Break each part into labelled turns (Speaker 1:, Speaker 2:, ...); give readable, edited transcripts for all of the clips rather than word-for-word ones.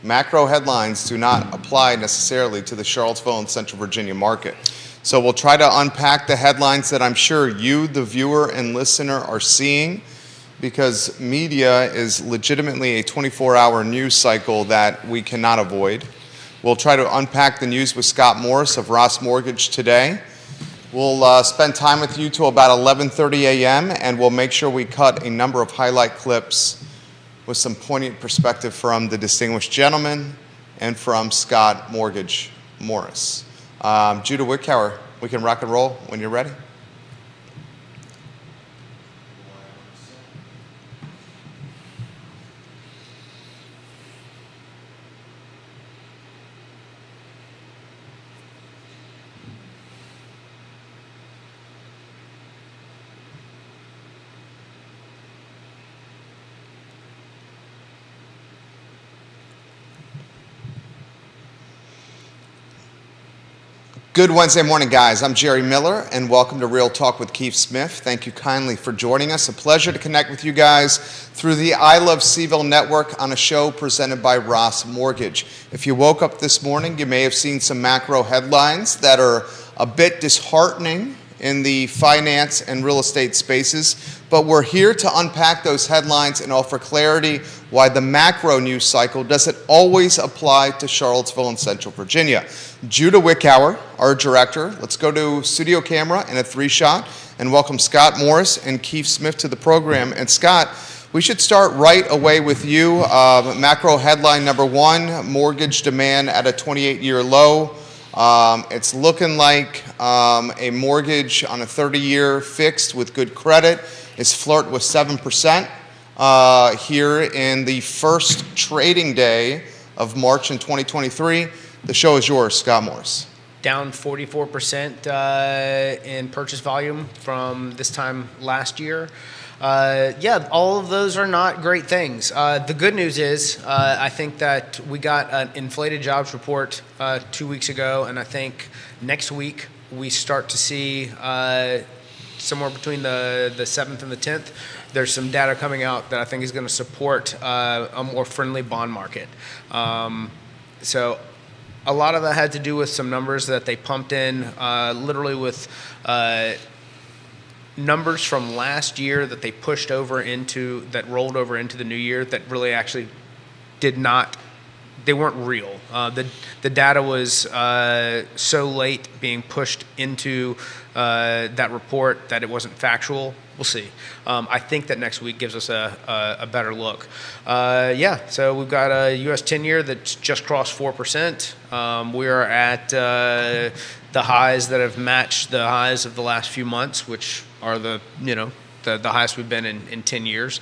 Speaker 1: Macro headlines do not apply necessarily to the Charlottesville and Central Virginia market. So we'll try to unpack the headlines that I'm sure you, the viewer and listener, are seeing, because media is legitimately a 24-hour news cycle that we cannot avoid. We'll try to unpack the news with Scott Morris of Ross Mortgage today. We'll spend time with you till about 11:30 a.m., and we'll make sure we cut a number of highlight clips with some poignant perspective from the distinguished gentleman and from Scott Mortgage Morris. Judah Wickower, we can rock and roll when you're ready. Good Wednesday morning, guys. I'm Jerry Miller, and welcome to Real Talk with Keith Smith. Thank you kindly for joining us. A pleasure to connect with you guys through the I Love CVille network on a show presented by Ross Mortgage. If you woke up this morning, you may have seen some macro headlines that are a bit disheartening in the finance and real estate spaces, but we're here to unpack those headlines and offer clarity why the macro news cycle doesn't always apply to Charlottesville and Central Virginia. Judah Wickower, our director, let's go to studio camera and a 3-shot and welcome Scott Morris and Keith Smith to the program. And Scott, we should start right away with you. Macro headline number one, mortgage demand at a 28-year low. It's looking like a mortgage on a 30-year fixed with good credit is flirting with 7% here in the first trading day of March in 2023. The show is yours, Scott Morris.
Speaker 2: Down 44% in purchase volume from this time last year. All of those are not great things. The good news is I think that we got an inflated jobs report 2 weeks ago, and I think next week we start to see somewhere between the 7th and the 10th, there's some data coming out that I think is going to support a more friendly bond market. So a lot of that had to do with some numbers that they pumped in, literally with numbers from last year that they pushed over into, that rolled over into the new year that really actually did not, they weren't real. The data was so late being pushed into that report that it wasn't factual. We'll see. I think that next week gives us a better look. So we've got a U.S. 10-year that's just crossed 4%. We are at the highs that have matched the highs of the last few months, which are the highest we've been in 10 years.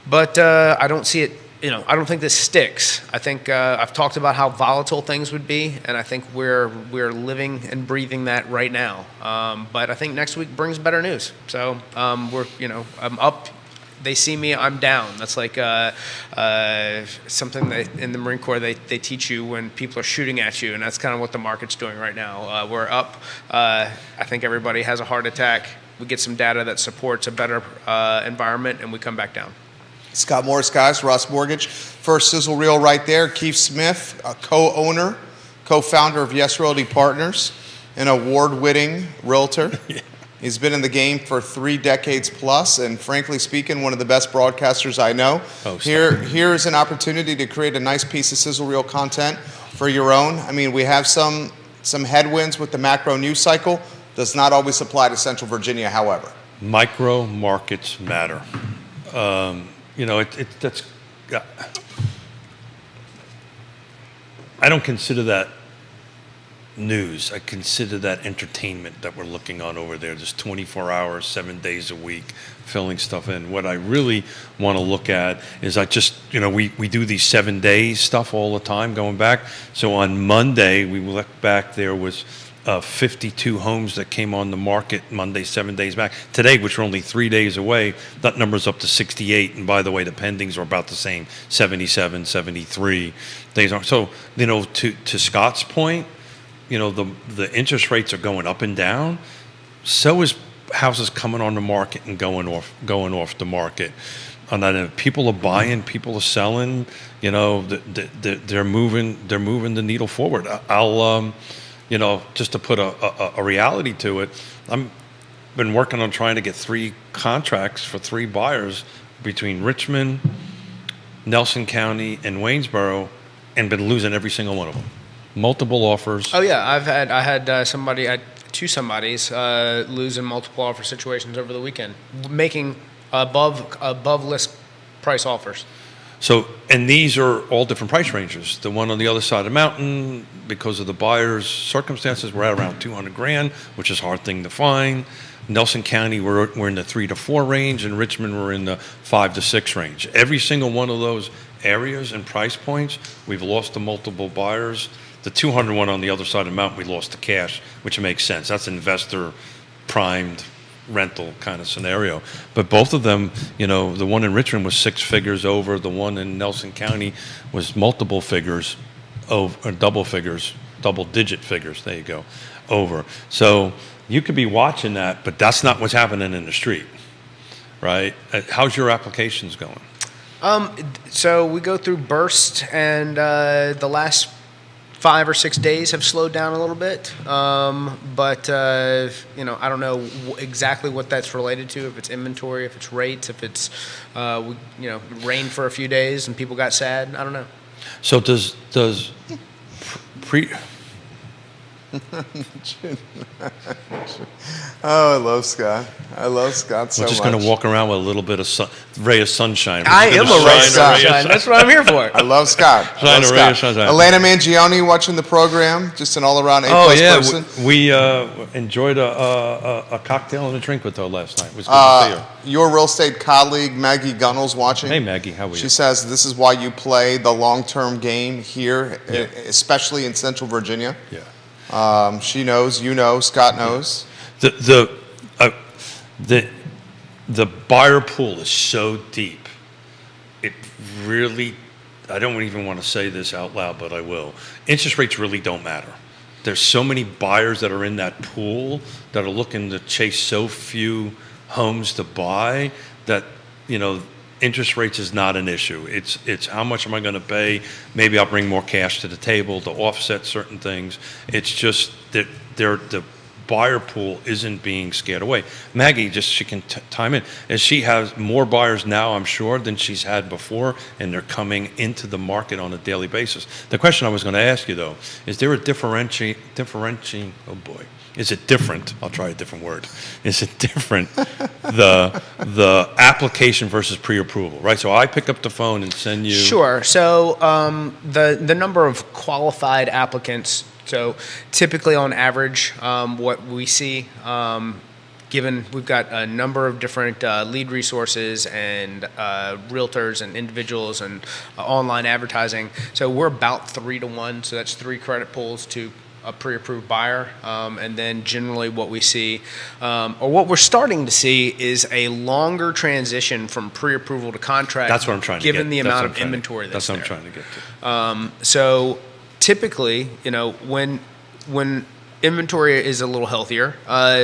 Speaker 2: But I don't see it. I don't think this sticks. I think I've talked about how volatile things would be, and I think we're living and breathing that right now. But I think next week brings better news. So I'm up. They see me, I'm down. That's like something that in the Marine Corps they teach you when people are shooting at you, and that's kind of what the market's doing right now. We're up. I think everybody has a heart attack. We get some data that supports a better environment, and we come back down.
Speaker 1: Scott Morris, guys, Ross Mortgage. First sizzle reel right there. Keith Smith, a co-owner, co-founder of Yes Realty Partners, an award-winning realtor. Yeah. He's been in the game for 3 decades plus, and frankly speaking, one of the best broadcasters I know. Here is an opportunity to create a nice piece of sizzle reel content for your own. I mean, we have some headwinds with the macro news cycle. Does not always apply to Central Virginia, however.
Speaker 3: Micro markets matter. I don't consider that news. I consider that entertainment that we're looking on over there. Just 24 hours, 7 days a week, filling stuff in. What I really want to look at is we do these 7 days stuff all the time going back. So on Monday, we look back, there was 52 homes that came on the market Monday, 7 days back. Today, which are only 3 days away, that number's up to 68. And by the way, the pendings are about the same, 77, 73 days. So, to Scott's point, the interest rates are going up and down. So is houses coming on the market and going off the market. on that end. People are buying, people are selling. You know, they're moving the needle forward. I'll, you know, just to put a reality to it, I'm been working on trying to get 3 contracts for 3 buyers between Richmond, Nelson County, and Waynesboro, and been losing every single one of them. Multiple offers.
Speaker 2: Oh yeah, I had two somebodies lose in multiple offer situations over the weekend, making above list price offers.
Speaker 3: So, and these are all different price ranges. The one on the other side of the mountain, because of the buyer's circumstances, we're at around 200 grand, which is a hard thing to find. Nelson County, we're in the 3 to 4 range, and Richmond, we're in the 5 to 6 range. Every single one of those areas and price points, we've lost to multiple buyers. The 200 one on the other side of the mountain, we lost to cash, which makes sense. That's investor primed rental kind of scenario. But both of them, you know, the one in Richmond was 6 figures over. The one in Nelson County was multiple figures over, or double-digit figures. There you go, over. So you could be watching that, but that's not what's happening in the street, right? How's your applications going?
Speaker 2: So we go through bursts, and the last 5 or 6 days have slowed down a little bit. But you know, I don't know exactly what that's related to. If it's inventory, if it's rates, if it's you know, rained for a few days and people got sad. I don't know.
Speaker 3: So does pre.
Speaker 1: Oh, I love Scott. I love Scott so much.
Speaker 3: We're just going to walk around with a little bit of ray of sunshine.
Speaker 2: I am a ray of sunshine. That's what I'm here for.
Speaker 1: I love Scott.
Speaker 3: Shine a ray of sunshine.
Speaker 1: Elena Mangione watching the program, just an all-around A-plus person.
Speaker 3: We enjoyed a cocktail and a drink with her last night. It was good to see her.
Speaker 1: Your real estate colleague, Maggie Gunnell's watching.
Speaker 3: Hey, Maggie, how are you?
Speaker 1: She says this is why you play the long-term game here, especially in Central Virginia.
Speaker 3: Yeah.
Speaker 1: She knows, you know, Scott knows.
Speaker 3: The buyer pool is so deep. It really, I don't even want to say this out loud, but I will. Interest rates really don't matter. There's so many buyers that are in that pool that are looking to chase so few homes to buy that, you know, interest rates is not an issue. It's how much am I going to pay? Maybe I'll bring more cash to the table to offset certain things. It's just that the buyer pool isn't being scared away. Maggie, she can time in, as she has more buyers now, I'm sure, than she's had before, and they're coming into the market on a daily basis. The question I was going to ask you, though, is there a differentiating, oh boy, is it different? I'll try a different word. Is it different, the application versus pre-approval, right? So I pick up the phone and send you.
Speaker 2: Sure. So the number of qualified applicants. So typically, on average, what we see, given we've got a number of different lead resources and realtors and individuals and online advertising. So we're about 3 to 1. So that's 3 credit pulls to a pre-approved buyer, and then generally what we see, or what we're starting to see, is a longer transition from pre-approval to contract.
Speaker 3: That's what I'm trying to get.
Speaker 2: Given the amount of inventory that's there.
Speaker 3: That's what I'm trying to get to.
Speaker 2: So typically, you know, when inventory is a little healthier,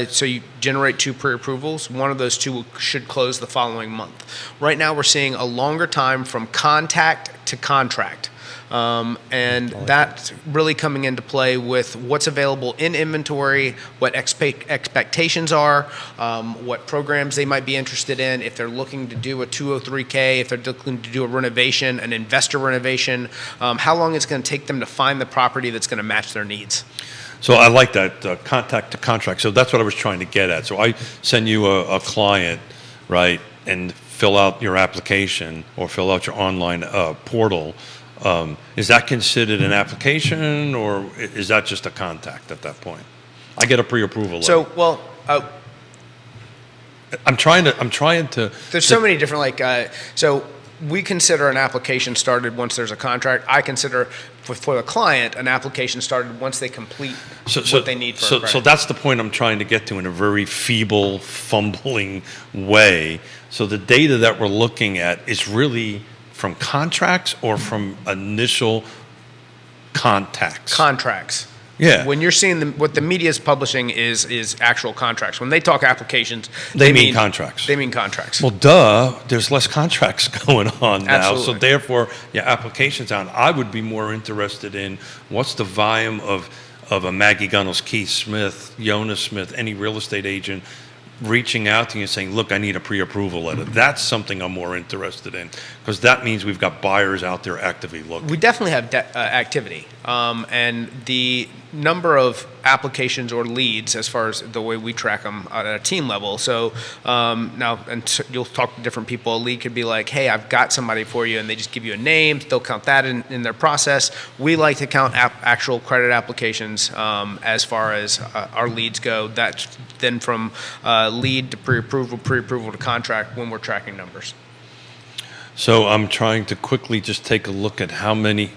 Speaker 2: so you generate 2 pre-approvals, one of those 2 should close the following month. Right now, we're seeing a longer time from contact to contract. And that's really coming into play with what's available in inventory, what expectations are, what programs they might be interested in, if they're looking to do a 203K, if they're looking to do a renovation, an investor renovation, how long it's going to take them to find the property that's going to match their needs.
Speaker 3: So I like that, contact to contract. So that's what I was trying to get at. So I send you a client, right, and fill out your application or fill out your online portal. Is that considered an application, or is that just a contact at that point? I get a pre-approval letter.
Speaker 2: So, well,
Speaker 3: I'm trying to.
Speaker 2: There's so many different, so we consider an application started once there's a contract. I consider for the client an application started once they complete what they need for a credit.
Speaker 3: So that's the point I'm trying to get to in a very feeble, fumbling way. So the data that we're looking at is really from contracts or from initial contacts?
Speaker 2: Contracts.
Speaker 3: Yeah.
Speaker 2: When you're seeing what the media is publishing is actual contracts. When they talk applications,
Speaker 3: They mean contracts.
Speaker 2: They mean contracts.
Speaker 3: Well, duh, there's less contracts going on now. So
Speaker 2: Absolutely.
Speaker 3: therefore, your application's on. I would be more interested in what's the volume of a Maggie Gunnels, Keith Smith, Jonas Smith, any real estate agent reaching out to you and saying, look, I need a pre-approval letter. That's something I'm more interested in, because that means we've got buyers out there actively looking.
Speaker 2: We definitely have activity, and the number of applications or leads, as far as the way we track them at a team level. So now, and you'll talk to different people. A lead could be like, "Hey, I've got somebody for you," and they just give you a name. They'll count that in their process. We like to count actual credit applications as far as our leads go. That's then from lead to pre-approval to contract when we're tracking numbers.
Speaker 3: So I'm trying to quickly just take a look at how many.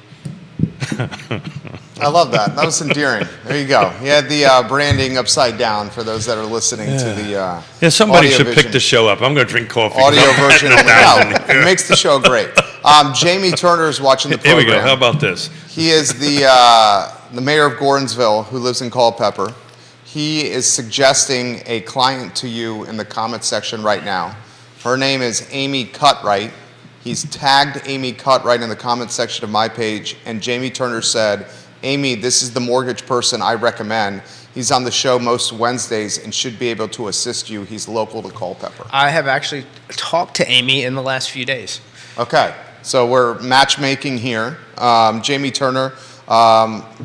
Speaker 1: I love that. That was endearing. There you go. You had the branding upside down for those that are listening to the
Speaker 3: Yeah, somebody
Speaker 1: audio
Speaker 3: should
Speaker 1: vision.
Speaker 3: pick the show up. I'm going to drink coffee.
Speaker 1: Audio
Speaker 3: 'cause I'm
Speaker 1: version
Speaker 3: at
Speaker 1: only.
Speaker 3: 1,000
Speaker 1: No,
Speaker 3: here.
Speaker 1: it makes the show great. Jamie Turner is watching the
Speaker 3: Here
Speaker 1: program.
Speaker 3: we go. How about this?
Speaker 1: He is the mayor of Gordonsville who lives in Culpeper. He is suggesting a client to you in the comments section right now. Her name is Amy Cutright. He's tagged Amy Cutright in the comments section of my page, and Jamie Turner said, Amy, this is the mortgage person I recommend. He's on the show most Wednesdays and should be able to assist you. He's local to Culpeper.
Speaker 2: I have actually talked to Amy in the last few days.
Speaker 1: Okay, so we're matchmaking here. Jamie Turner,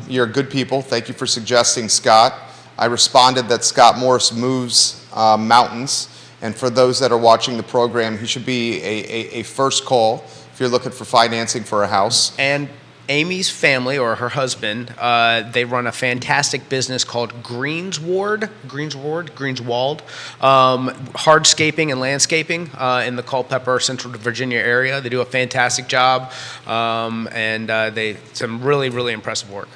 Speaker 1: you're good people. Thank you for suggesting Scott. I responded that Scott Morris moves mountains, and for those that are watching the program, he should be a first call if you're looking for financing for a house.
Speaker 2: And Amy's family, or her husband, they run a fantastic business called Greenswald, hardscaping and landscaping in the Culpeper, Central Virginia area. They do a fantastic job, and they some really, really impressive work.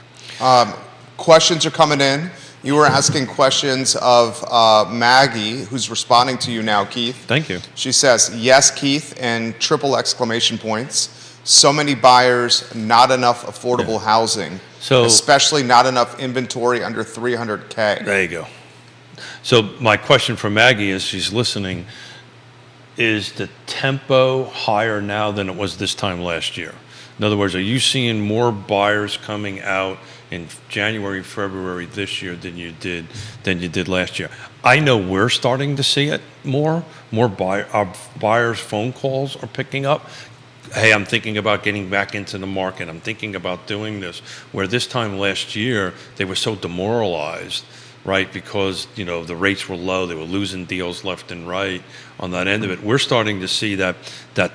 Speaker 1: Questions are coming in. You were asking questions of Maggie, who's responding to you now, Keith.
Speaker 3: Thank you.
Speaker 1: She says, yes, Keith, and triple exclamation points. So many buyers, not enough affordable housing,
Speaker 3: So-
Speaker 1: especially not enough inventory under 300K.
Speaker 3: There you go. So my question for Maggie, as she's listening, is the tempo higher now than it was this time last year? In other words, are you seeing more buyers coming out in January, February this year than you did last year? I know we're starting to see it more. Our buyers' phone calls are picking up. Hey, I'm thinking about getting back into the market. I'm thinking about doing this. Where this time last year, they were so demoralized, right? Because, the rates were low. They were losing deals left and right on that end of it. We're starting to see that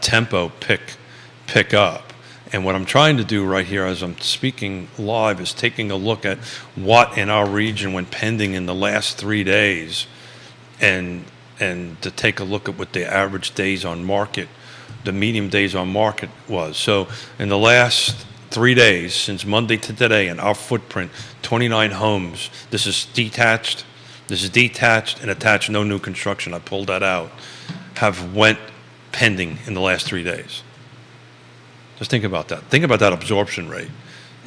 Speaker 3: tempo pick up. And what I'm trying to do right here as I'm speaking live is taking a look at what in our region went pending in the last 3 days, and to take a look at what the average days on market, the medium days on market was. So in the last 3 days, since Monday to today, in our footprint, 29 homes. This is detached and attached, no new construction. I pulled that out. Have went pending in the last 3 days. Just think about that. Think about that absorption rate.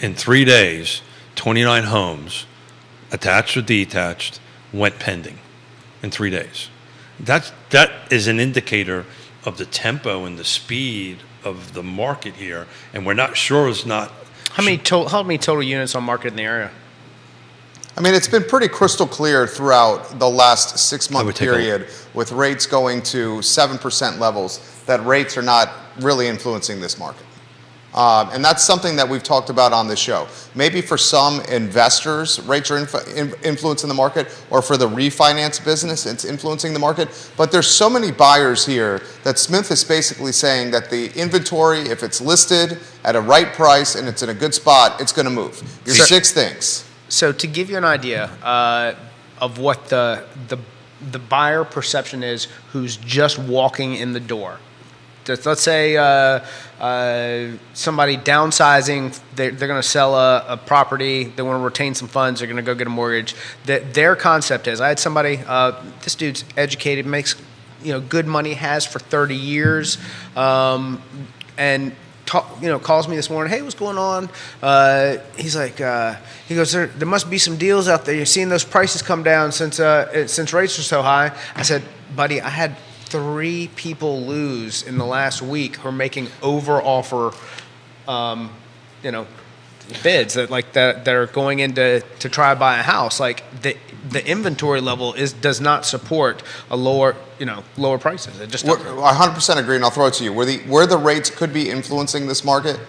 Speaker 3: In 3 days, 29 homes, attached or detached, went pending in 3 days. That is an indicator of the tempo and the speed of the market here, and we're not sure it's not.
Speaker 2: How many total units on market in the area?
Speaker 1: I mean, it's been pretty crystal clear throughout the last 6
Speaker 3: I would
Speaker 1: month
Speaker 3: take a-
Speaker 1: period with rates going to 7% levels that rates are not really influencing this market. And that's something that we've talked about on the show. Maybe for some investors, rates are influencing the market, or for the refinance business, it's influencing the market. But there's so many buyers here that Smith is basically saying that the inventory, if it's listed at a right price and it's in a good spot, it's going to move. Your
Speaker 2: Sure.
Speaker 1: 6 things.
Speaker 2: So to give you an idea of what the buyer perception is, who's just walking in the door. Let's say somebody downsizing, they're going to sell a property, they want to retain some funds, they're going to go get a mortgage. Their concept is, I had somebody, this dude's educated, makes good money, has for 30 years, and calls me this morning. Hey, what's going on? He's like, he goes, there must be some deals out there. You're seeing those prices come down since rates are so high. I said, buddy, I had 3 people lose in the last week who are making over offer, bids that are going in to try to buy a house. Like the inventory level does not support a lower prices. It just doesn't.
Speaker 1: I 100% agree, and I'll throw it to you. Where the rates could be influencing this market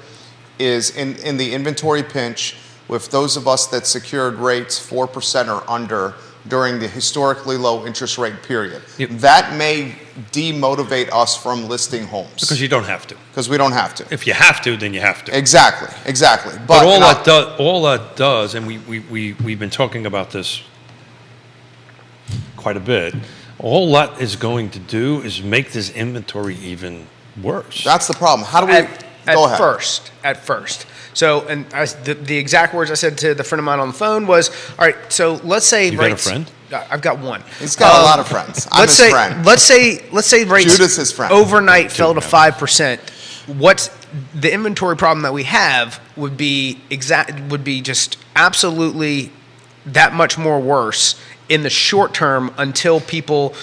Speaker 1: is in the inventory pinch with those of us that secured rates 4% or under during the historically low interest rate period.
Speaker 3: Yep.
Speaker 1: That may demotivate us from listing homes.
Speaker 3: Because you don't have to.
Speaker 1: Because we don't have to.
Speaker 3: If you have to, then you have to.
Speaker 1: Exactly.
Speaker 3: But all that does, and we've been talking about this quite a bit, all that is going to do is make this inventory even worse.
Speaker 1: That's the problem. How do we... Go ahead.
Speaker 2: At first. So, and the exact words I said to the friend of mine on the phone was, all right, so let's say
Speaker 3: you
Speaker 2: rates...
Speaker 3: got a friend?
Speaker 2: I've got one.
Speaker 1: He's got a lot of friends. I'm his friend.
Speaker 2: Let's say rates
Speaker 1: Judas his friend.
Speaker 2: overnight fell to 5%. What's the inventory problem that we have would be just absolutely that much more worse in the short term until people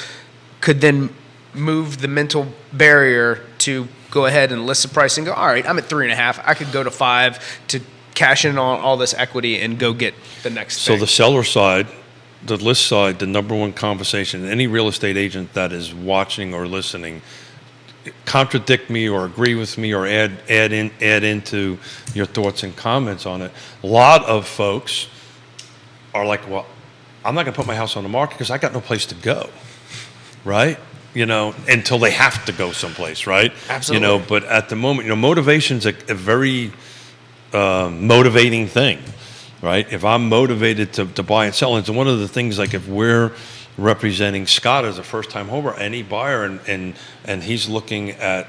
Speaker 2: could then move the mental barrier to go ahead and list the price and go, all right, I'm at 3.5. I could go to 5 to cash in on all this equity and go get the next thing.
Speaker 3: So the seller side, the list side, the number one conversation, any real estate agent that is watching or listening, contradict me or agree with me or add into your thoughts and comments on it. A lot of folks are like, well, I'm not going to put my house on the market because I got no place to go, right? Until they have to go someplace, right?
Speaker 2: Absolutely.
Speaker 3: But at the moment, motivation's a very motivating thing, right? If I'm motivated to buy and sell, and so one of the things, like if we're representing Scott as a first-time homeowner, any buyer, and he's looking at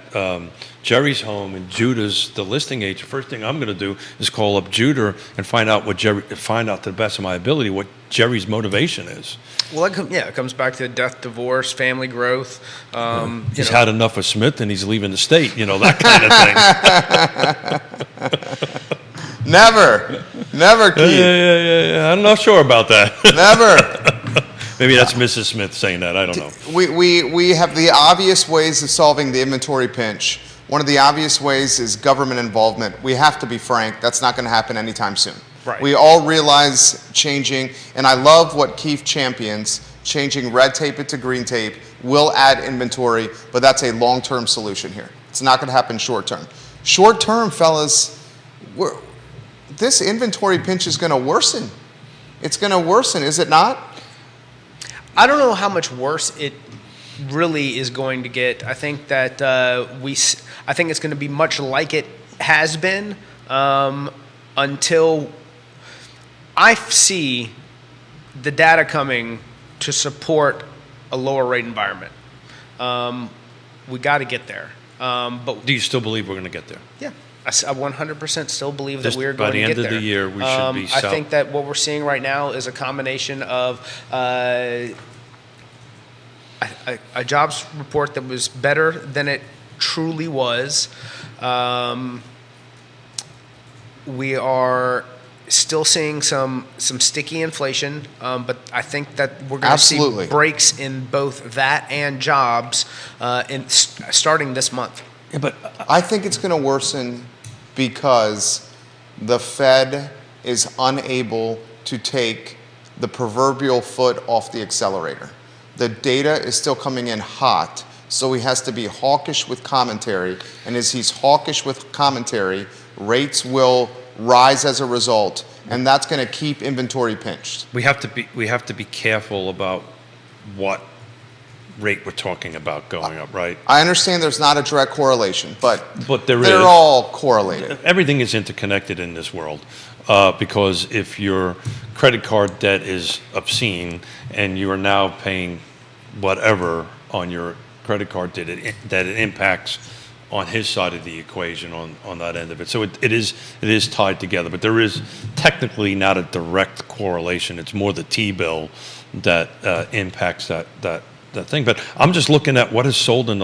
Speaker 3: Jerry's home and Judah's the listing agent, first thing I'm going to do is call up Judah and find out to the best of my ability what Jerry's motivation is.
Speaker 2: Well, it comes back to death, divorce, family growth.
Speaker 3: He's had enough of Smith and he's leaving the state, that kind of thing.
Speaker 1: Never, Keith.
Speaker 3: Yeah. I'm not sure about that.
Speaker 1: Never.
Speaker 3: Maybe that's Mrs. Smith saying that. I don't know.
Speaker 1: We have the obvious ways of solving the inventory pinch. One of the obvious ways is government involvement. We have to be frank. That's not going to happen anytime soon.
Speaker 2: Right.
Speaker 1: We all realize changing, and I love what Keith champions, changing red tape into green tape will add inventory, but that's a long-term solution here. It's not going to happen short-term. Short-term, fellas, this inventory pinch is going to worsen. It's going to worsen, is it not?
Speaker 2: I don't know how much worse it really is going to get. I think that I think it's going to be much like it has been until I see the data coming to support a lower rate environment. We got to get there. But
Speaker 3: do you still believe we're going to get there?
Speaker 2: Yeah. I 100% still believe that we're
Speaker 3: by
Speaker 2: going to get there.
Speaker 3: the end of the year, we should be south.
Speaker 2: I think that what we're seeing right now is a combination of a jobs report that was better than it truly was. We are still seeing some sticky inflation, but I think that we're going to see breaks in both that and jobs starting this month.
Speaker 3: Yeah, but
Speaker 1: I think it's going to worsen because the Fed is unable to take the proverbial foot off the accelerator. The data is still coming in hot, so he has to be hawkish with commentary, and as he's hawkish with commentary, rates will rise as a result, and that's going to keep inventory pinched.
Speaker 3: We have to be careful about what rate we're talking about going up, right?
Speaker 1: I understand there's not a direct correlation, but
Speaker 3: they're
Speaker 1: all correlated.
Speaker 3: Everything is interconnected in this world, because if your credit card debt is obscene and you are now paying whatever on your credit card that it impacts on his side of the equation on that end of it. So it is tied together, but there is technically not a direct correlation. It's more the T-bill that impacts that that thing. But I'm just looking at what has sold in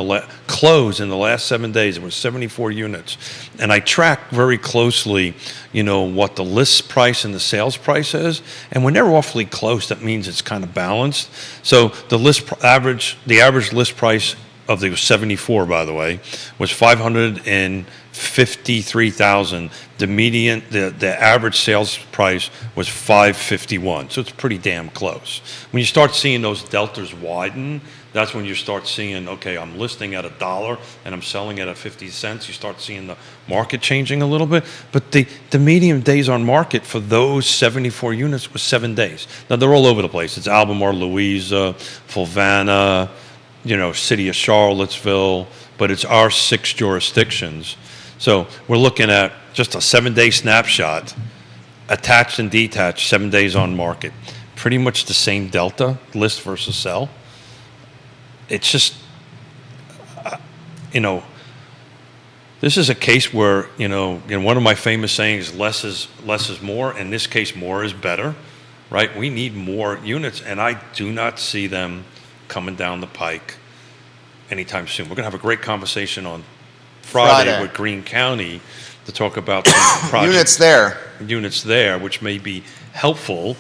Speaker 3: closed in the last 7 days. It was 74 units, and I track very closely, what the list price and the sales price is. And when they're awfully close, that means it's kind of balanced. So the average list price of the 74, by the way, was $553,000. The median, the average sales price was $551. So it's pretty damn close. When you start seeing those deltas widen, that's when you start seeing, okay, I'm listing at $1 and I'm selling at 50 cents. You start seeing the market changing a little bit. But the median days on market for those 74 units was 7 days. Now they're all over the place. It's Albemarle, Louisa, Fulvana, city of Charlottesville, but it's our 6 jurisdictions. So we're looking at just a 7-day snapshot, attached and detached, 7 days on market. Pretty much the same delta, list versus sell. It's just, this is a case where, one of my famous sayings, less is more. In this case, more is better, right? We need more units, and I do not see them coming down the pike anytime soon. We're going to have a great conversation on Friday with Greene County to talk about some projects. Units there, which may be helpful,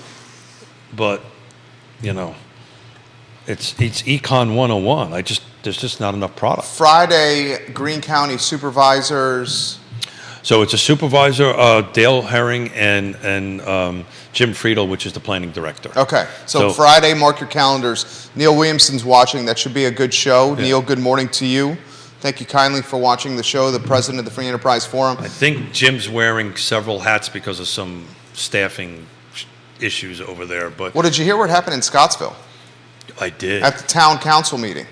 Speaker 3: but, it's Econ 101. There's just not enough product.
Speaker 1: Friday, Greene County supervisors.
Speaker 3: So it's a supervisor, Dale Herring and Jim Friedel, which is the planning director.
Speaker 1: Okay, so Friday, mark your calendars. Neil Williamson's watching. That should be a good show. Yeah. Neil, good morning to you. Thank you kindly for watching the show, the president of the Free Enterprise Forum.
Speaker 3: I think Jim's wearing several hats because of some staffing issues over there. But
Speaker 1: well, did you hear what happened in Scottsville?
Speaker 3: I did.
Speaker 1: At the town council meeting.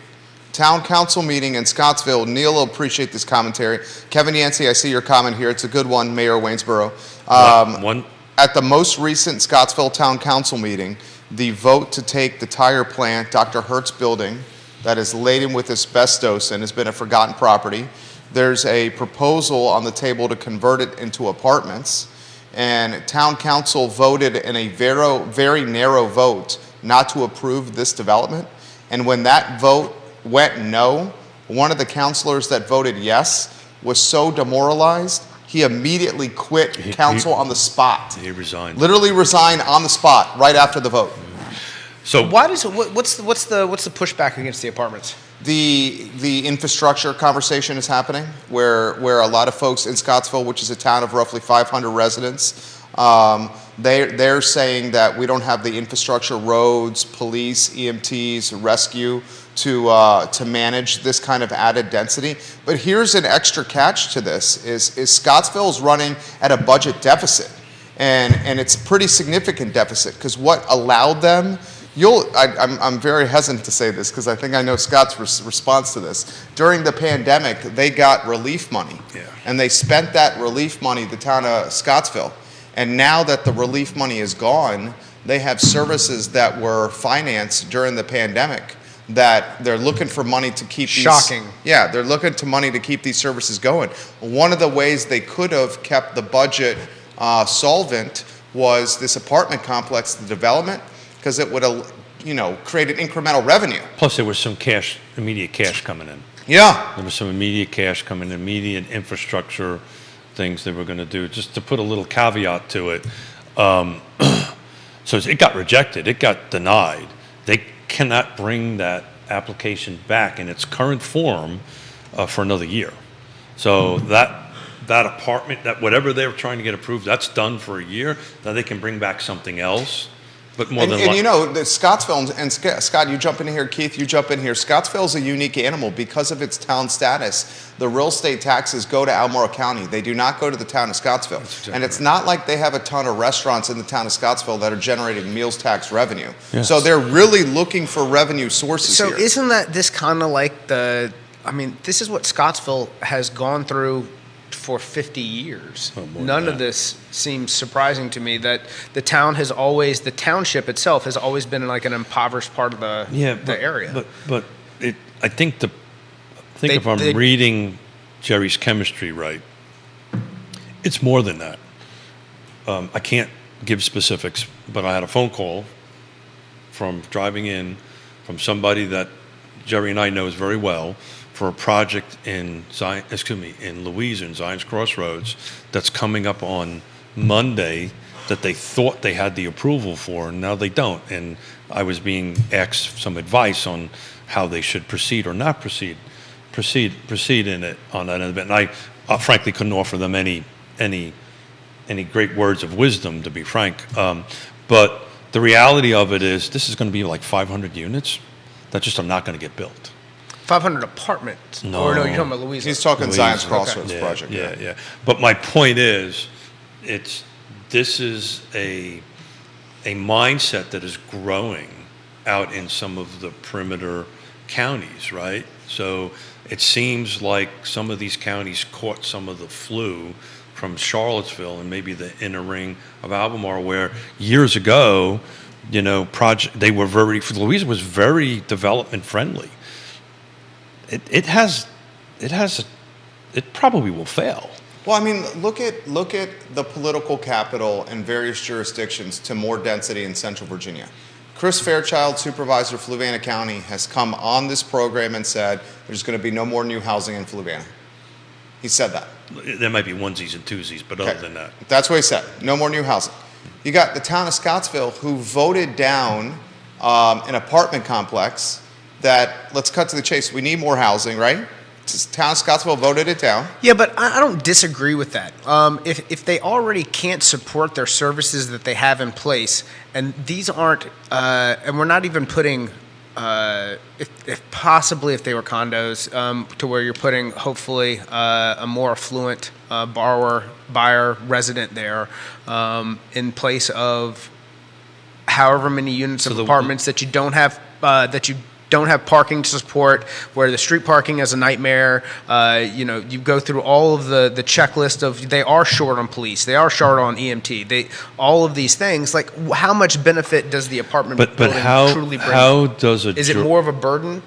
Speaker 1: Town council meeting in Scottsville. Neil will appreciate this commentary. Kevin Yancey, I see your comment here. It's a good one, Mayor Waynesboro. At the most recent Scottsville Town Council meeting, the vote to take the tire plant, Dr. Hertz building, that is laden with asbestos and has been a forgotten property. There's a proposal on the table to convert it into apartments. And town council voted in a very narrow vote not to approve this development. And when that vote went no, one of the councilors that voted yes was so demoralized, he immediately quit council on the spot.
Speaker 3: He resigned.
Speaker 1: Literally resigned on the spot right after the vote.
Speaker 2: So what's the pushback against the apartments?
Speaker 1: The infrastructure conversation is happening where a lot of folks in Scottsville, which is a town of roughly 500 residents, they're saying that we don't have the infrastructure, roads, police, EMTs, rescue to manage this kind of added density. But here's an extra catch to this: is Scottsville is running at a budget deficit, and it's a pretty significant deficit because what allowed them. I'm very hesitant to say this because I think I know Scott's response to this. During the pandemic, they got relief money, and they spent that relief money, the town of Scottsville. And now that the relief money is gone, they have services that were financed during the pandemic that they're looking for money to keep.
Speaker 2: Shocking.
Speaker 1: They're looking to money to keep these services going. One of the ways they could have kept the budget solvent was this apartment complex, the development, because it would have, created incremental revenue.
Speaker 3: Plus, there was some immediate cash coming in.
Speaker 1: Yeah.
Speaker 3: There was some immediate cash coming in, immediate infrastructure things they were going to do. Just to put a little caveat to it, so it got rejected. It got denied. They cannot bring that application back in its current form for another year. So that apartment, that whatever they were trying to get approved, that's done for a year. Now they can bring back something else. But more than
Speaker 1: the Scottsville, and Scott, you jump in here, Keith, you jump in here. Scottsville is a unique animal because of its town status. The real estate taxes go to Albemarle County. They do not go to the town of Scottsville. Exactly and it's not like they have a ton of restaurants in the town of Scottsville that are generating meals tax revenue. Yes. So they're really looking for revenue sources here.
Speaker 2: So isn't that this kind of like this is what Scottsville has gone through for 50 years. None of this seems surprising to me that the township itself has always been like an impoverished part of the area.
Speaker 3: But I think if I'm reading Jerry's chemistry right, it's more than that. I can't give specifics, but I had a phone call from driving in from somebody that Jerry and I knows very well, for a project in in Louisa, in Zion's Crossroads, that's coming up on Monday, that they thought they had the approval for, and now they don't. And I was being asked some advice on how they should proceed or not proceed in it on that event. And I frankly couldn't offer them any great words of wisdom, to be frank. But the reality of it is, this is going to be like 500 units that just are not going to get built.
Speaker 2: 500 apartments.
Speaker 3: No.
Speaker 2: Or no, you're talking about Louisa.
Speaker 1: He's talking
Speaker 3: Louisa.
Speaker 1: Zion's Crossroads
Speaker 3: Yeah,
Speaker 1: project.
Speaker 3: Yeah. But my point is, this is a mindset that is growing out in some of the perimeter counties, right? So it seems like some of these counties caught some of the flu from Charlottesville and maybe the inner ring of Albemarle, where years ago, Louisa was very development friendly. It probably will fail.
Speaker 1: Well, I mean, look at the political capital in various jurisdictions to more density in Central Virginia. Chris Fairchild, supervisor of Fluvanna County, has come on this program and said there's going to be no more new housing in Fluvanna. He said that.
Speaker 3: There might be onesies and twosies, but other than that.
Speaker 1: That's what he said. No more new housing. You got the town of Scottsville, who voted down an apartment complex that, let's cut to the chase, we need more housing, right? Town of Scottsville voted it down.
Speaker 2: Yeah, but I don't disagree with that. If they already can't support their services that they have in place, and these aren't, and we're not even putting, if possibly if they were condos, to where you're putting hopefully a more affluent buyer, resident there, in place of however many units of apartments that you don't have parking to support, where the street parking is a nightmare. You go through all of the checklist of, they are short on police, they are short on EMT, all of these things. Like, how much benefit does the apartment building truly bring?
Speaker 3: How does
Speaker 2: is it more of a burden?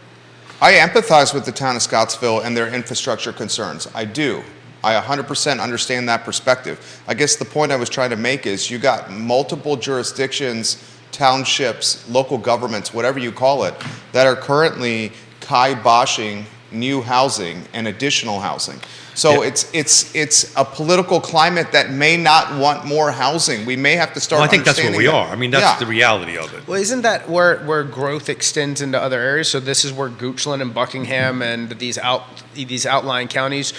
Speaker 1: I empathize with the town of Scottsville and their infrastructure concerns. I do. I 100% understand that perspective. I guess the point I was trying to make is, you got multiple jurisdictions, townships, local governments, whatever you call it, that are currently kiboshing new housing and additional housing. So it's a political climate that may not want more housing. We may have to start.
Speaker 3: Well, I think that's where we are. I mean, that's the reality of it.
Speaker 2: Well, isn't that where growth extends into other areas? So this is where Goochland and Buckingham and these outlying counties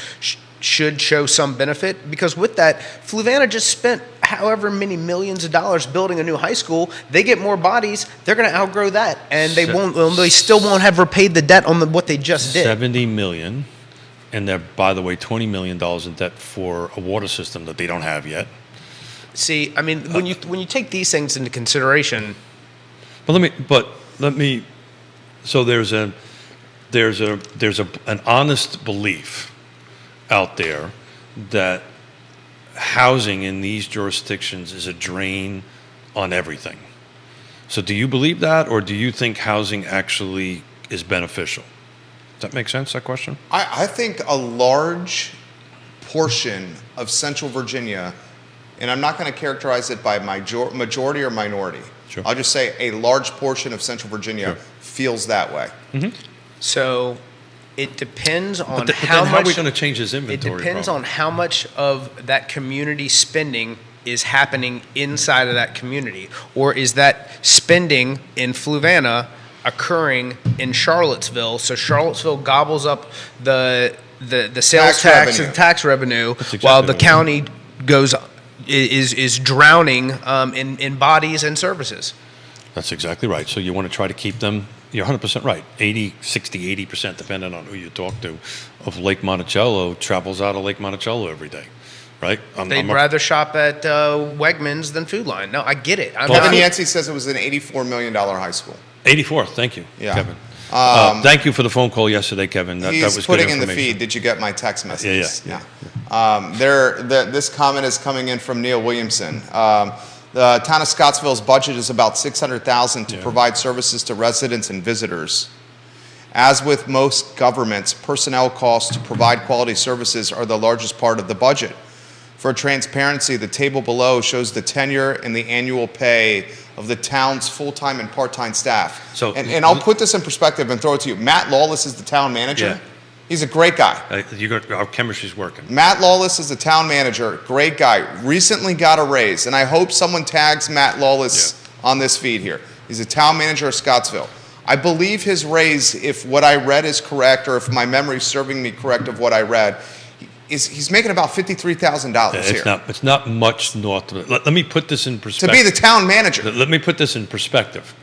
Speaker 2: should show some benefit, because with that, Fluvanna just spent however many millions of dollars building a new high school. They get more bodies, they're going to outgrow that, and they still won't have repaid the debt on what they just did.
Speaker 3: $70 million, and they're, by the way, $20 million in debt for a water system that they don't have yet.
Speaker 2: See, I mean, when you take these things into consideration,
Speaker 3: so there's an honest belief out there that housing in these jurisdictions is a drain on everything. So do you believe that, or do you think housing actually is beneficial? Does that make sense, that question?
Speaker 1: I think a large portion of Central Virginia, and I'm not going to characterize it by majority or minority.
Speaker 3: Sure.
Speaker 1: I'll just say a large portion of Central Virginia feels that way.
Speaker 3: Mm-hmm.
Speaker 2: So it depends on
Speaker 3: how are we going to change this inventory?
Speaker 2: It depends on how much of that community spending is happening inside of that community, or is that spending in Fluvanna occurring in Charlottesville? So Charlottesville gobbles up the sales tax and tax revenue, while the county is drowning in bodies and services.
Speaker 3: That's exactly right. So you want to try to keep them. You're 100% right. 80%, depending on who you talk to, of Lake Monticello travels out of Lake Monticello every day, right?
Speaker 2: They'd rather shop at Wegmans than Food Line. No, I get it.
Speaker 1: Kevin Yancey says it was an $84 million high school.
Speaker 3: 84. Thank you,
Speaker 1: yeah.
Speaker 3: Kevin. Thank you for the phone call yesterday, Kevin. That was good
Speaker 1: putting in the
Speaker 3: information.
Speaker 1: feed. Did you get my text messages?
Speaker 3: Yeah.
Speaker 1: This comment is coming in from Neil Williamson. The town of Scottsville's budget is about $600,000 to provide services to residents and visitors. As with most governments, personnel costs to provide quality services are the largest part of the budget. For transparency, the table below shows the tenure and the annual pay of the town's full-time and part-time staff.
Speaker 3: So-
Speaker 1: and I'll put this in perspective and throw it to you. Matt Lawless is the town manager.
Speaker 3: Yeah.
Speaker 1: He's a great guy.
Speaker 3: Our chemistry's working.
Speaker 1: Matt Lawless is the town manager, great guy. Recently got a raise, and I hope someone tags Matt Lawless on this feed here. He's a town manager of Scottsville. I believe his raise, if what I read is correct, or if my memory is serving me correct of what I read, he's making about $53,000 here.
Speaker 3: It's not much north of it. Let me put this in
Speaker 1: To
Speaker 3: perspective.
Speaker 1: be the town manager.
Speaker 3: Let me put this in perspective.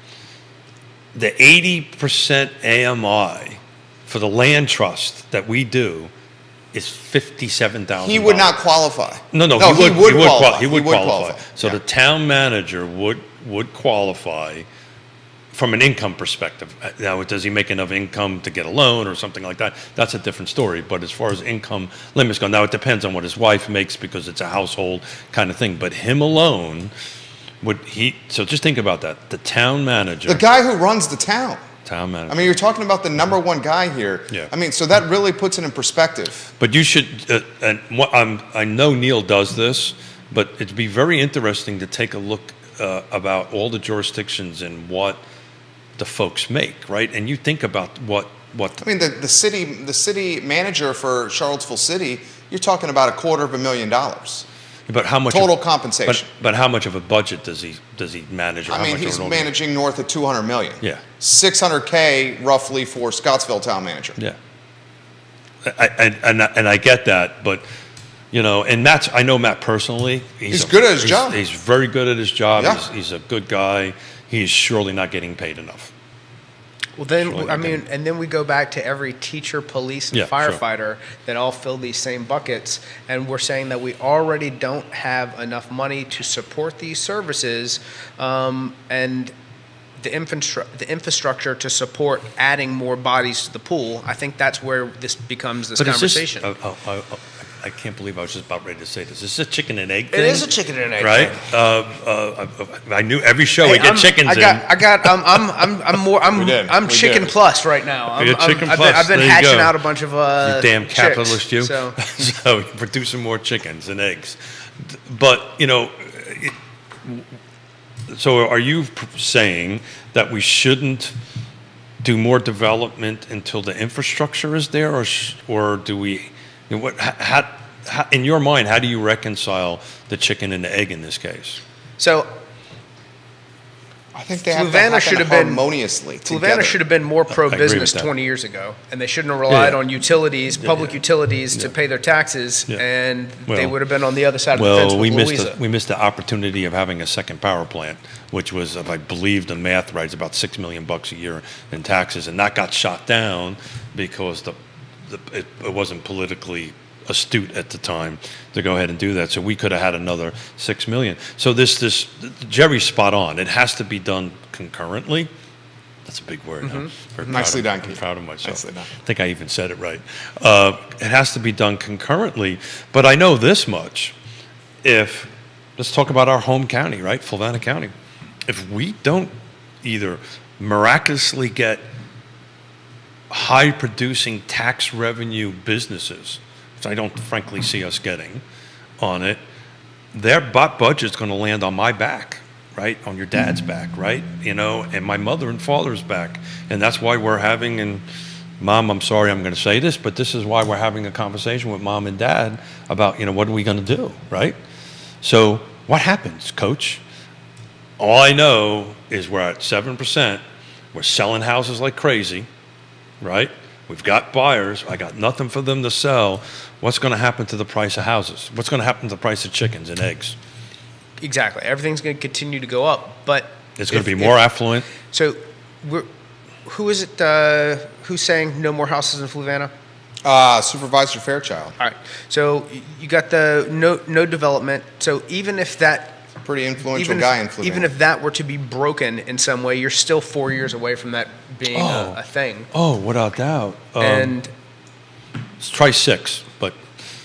Speaker 3: The 80% AMI for the land trust that we do is $57,000.
Speaker 1: He would not qualify.
Speaker 3: No,
Speaker 1: he would qualify.
Speaker 3: He would qualify. So
Speaker 1: Yeah.
Speaker 3: the town manager would qualify from an income perspective. Now, does he make enough income to get a loan or something like that? That's a different story. But as far as income limits go, now it depends on what his wife makes because it's a household kind of thing. But him alone so just think about that. The town manager.
Speaker 1: The guy who runs the town.
Speaker 3: Town manager.
Speaker 1: I mean, you're talking about the number one guy here.
Speaker 3: Yeah.
Speaker 1: I mean, so that really puts it in perspective.
Speaker 3: But you should, I know Neil does this, but it'd be very interesting to take a look about all the jurisdictions and what the folks make, right? And you think about what.
Speaker 1: I mean, the city manager for Charlottesville City, you're talking about $250,000
Speaker 3: But how much
Speaker 1: total compensation.
Speaker 3: But how much of a budget does he manage? Or
Speaker 1: I
Speaker 3: how
Speaker 1: mean,
Speaker 3: much of
Speaker 1: he's
Speaker 3: an organ-
Speaker 1: managing north of $200 million.
Speaker 3: Yeah.
Speaker 1: $600K roughly for Scottsville town manager.
Speaker 3: Yeah. And I get that, but and I know Matt personally.
Speaker 1: He's good at his job.
Speaker 3: He's very good at his job.
Speaker 1: Yeah.
Speaker 3: He's a good guy. He's surely not getting paid enough.
Speaker 2: Well, then, and then we go back to every teacher, police, and
Speaker 3: Yeah, sure.
Speaker 2: firefighter that all fill these same buckets, and we're saying that we already don't have enough money to support these services, and the infrastructure to support adding more bodies to the pool. I think that's where this becomes this conversation.
Speaker 3: I can't believe I was just about ready to say this. Is this a chicken and egg thing?
Speaker 2: It is a chicken and egg
Speaker 3: right?
Speaker 2: thing.
Speaker 3: I knew every show we get chickens in.
Speaker 2: I'm chicken plus right now.
Speaker 3: You're chicken plus.
Speaker 2: I've been
Speaker 3: There you
Speaker 2: hatching
Speaker 3: go.
Speaker 2: out a bunch of
Speaker 3: You damn
Speaker 2: chicks,
Speaker 3: capitalist, you.
Speaker 2: So.
Speaker 3: So you're producing more chickens and eggs. But, so are you saying that we shouldn't do more development until the infrastructure is there, or do we? How, in your mind, how do you reconcile the chicken and the egg in this case?
Speaker 2: So
Speaker 1: I think they have
Speaker 2: Fluvanna
Speaker 1: to
Speaker 2: should
Speaker 1: happen
Speaker 2: have been
Speaker 1: harmoniously
Speaker 2: Fluvanna
Speaker 1: together.
Speaker 2: should have been more
Speaker 3: agree
Speaker 2: pro-business
Speaker 3: with that.
Speaker 2: 20 years ago, and they shouldn't have relied on utilities, public utilities, to
Speaker 3: Yeah.
Speaker 2: pay their taxes,
Speaker 3: Yeah.
Speaker 2: and they
Speaker 3: Well-
Speaker 2: would have been on the other side of the fence
Speaker 3: Well,
Speaker 2: with Louisa.
Speaker 3: we missed the opportunity of having a second power plant, which was, if I believe the math right, is about $6 million a year in taxes, and that got shot down because it wasn't politically astute at the time to go ahead and do that. So we could have had another $6 million. So this Jerry's spot on. It has to be done concurrently. That's a big word. Huh? Very
Speaker 1: Nicely
Speaker 3: proud of-
Speaker 1: done,
Speaker 3: I'm
Speaker 1: Keith.
Speaker 3: proud of myself.
Speaker 1: Nicely done.
Speaker 3: I think I even said it right. It has to be done concurrently. But I know this much. Let's talk about our home county, right? Fluvanna County. If we don't either miraculously get high producing tax revenue businesses, which I don't frankly see us getting on it, their budget's going to land on my back, right? On your dad's back, right? And my mother and father's back. And that's why we're having, and Mom, I'm sorry I'm going to say this, but this is why we're having a conversation with Mom and Dad about, what are we going to do, right? So what happens, Coach? All I know is we're at 7%. We're selling houses like crazy, right? We've got buyers. I got nothing for them to sell. What's going to happen to the price of houses? What's going to happen to the price of chickens and eggs?
Speaker 2: Exactly. Everything's going to continue to go up, but
Speaker 3: It's going to be more affluent.
Speaker 2: So, who is it? Who's saying no more houses in Fluvanna?
Speaker 1: Supervisor Fairchild.
Speaker 2: All right. So you got the no development. So even if that
Speaker 1: Pretty influential guy in Fluvanna.
Speaker 2: even if that were to be broken in some way, you're still 4 years away from that being a thing.
Speaker 3: Oh, without doubt.
Speaker 2: And
Speaker 3: Let's try 6, but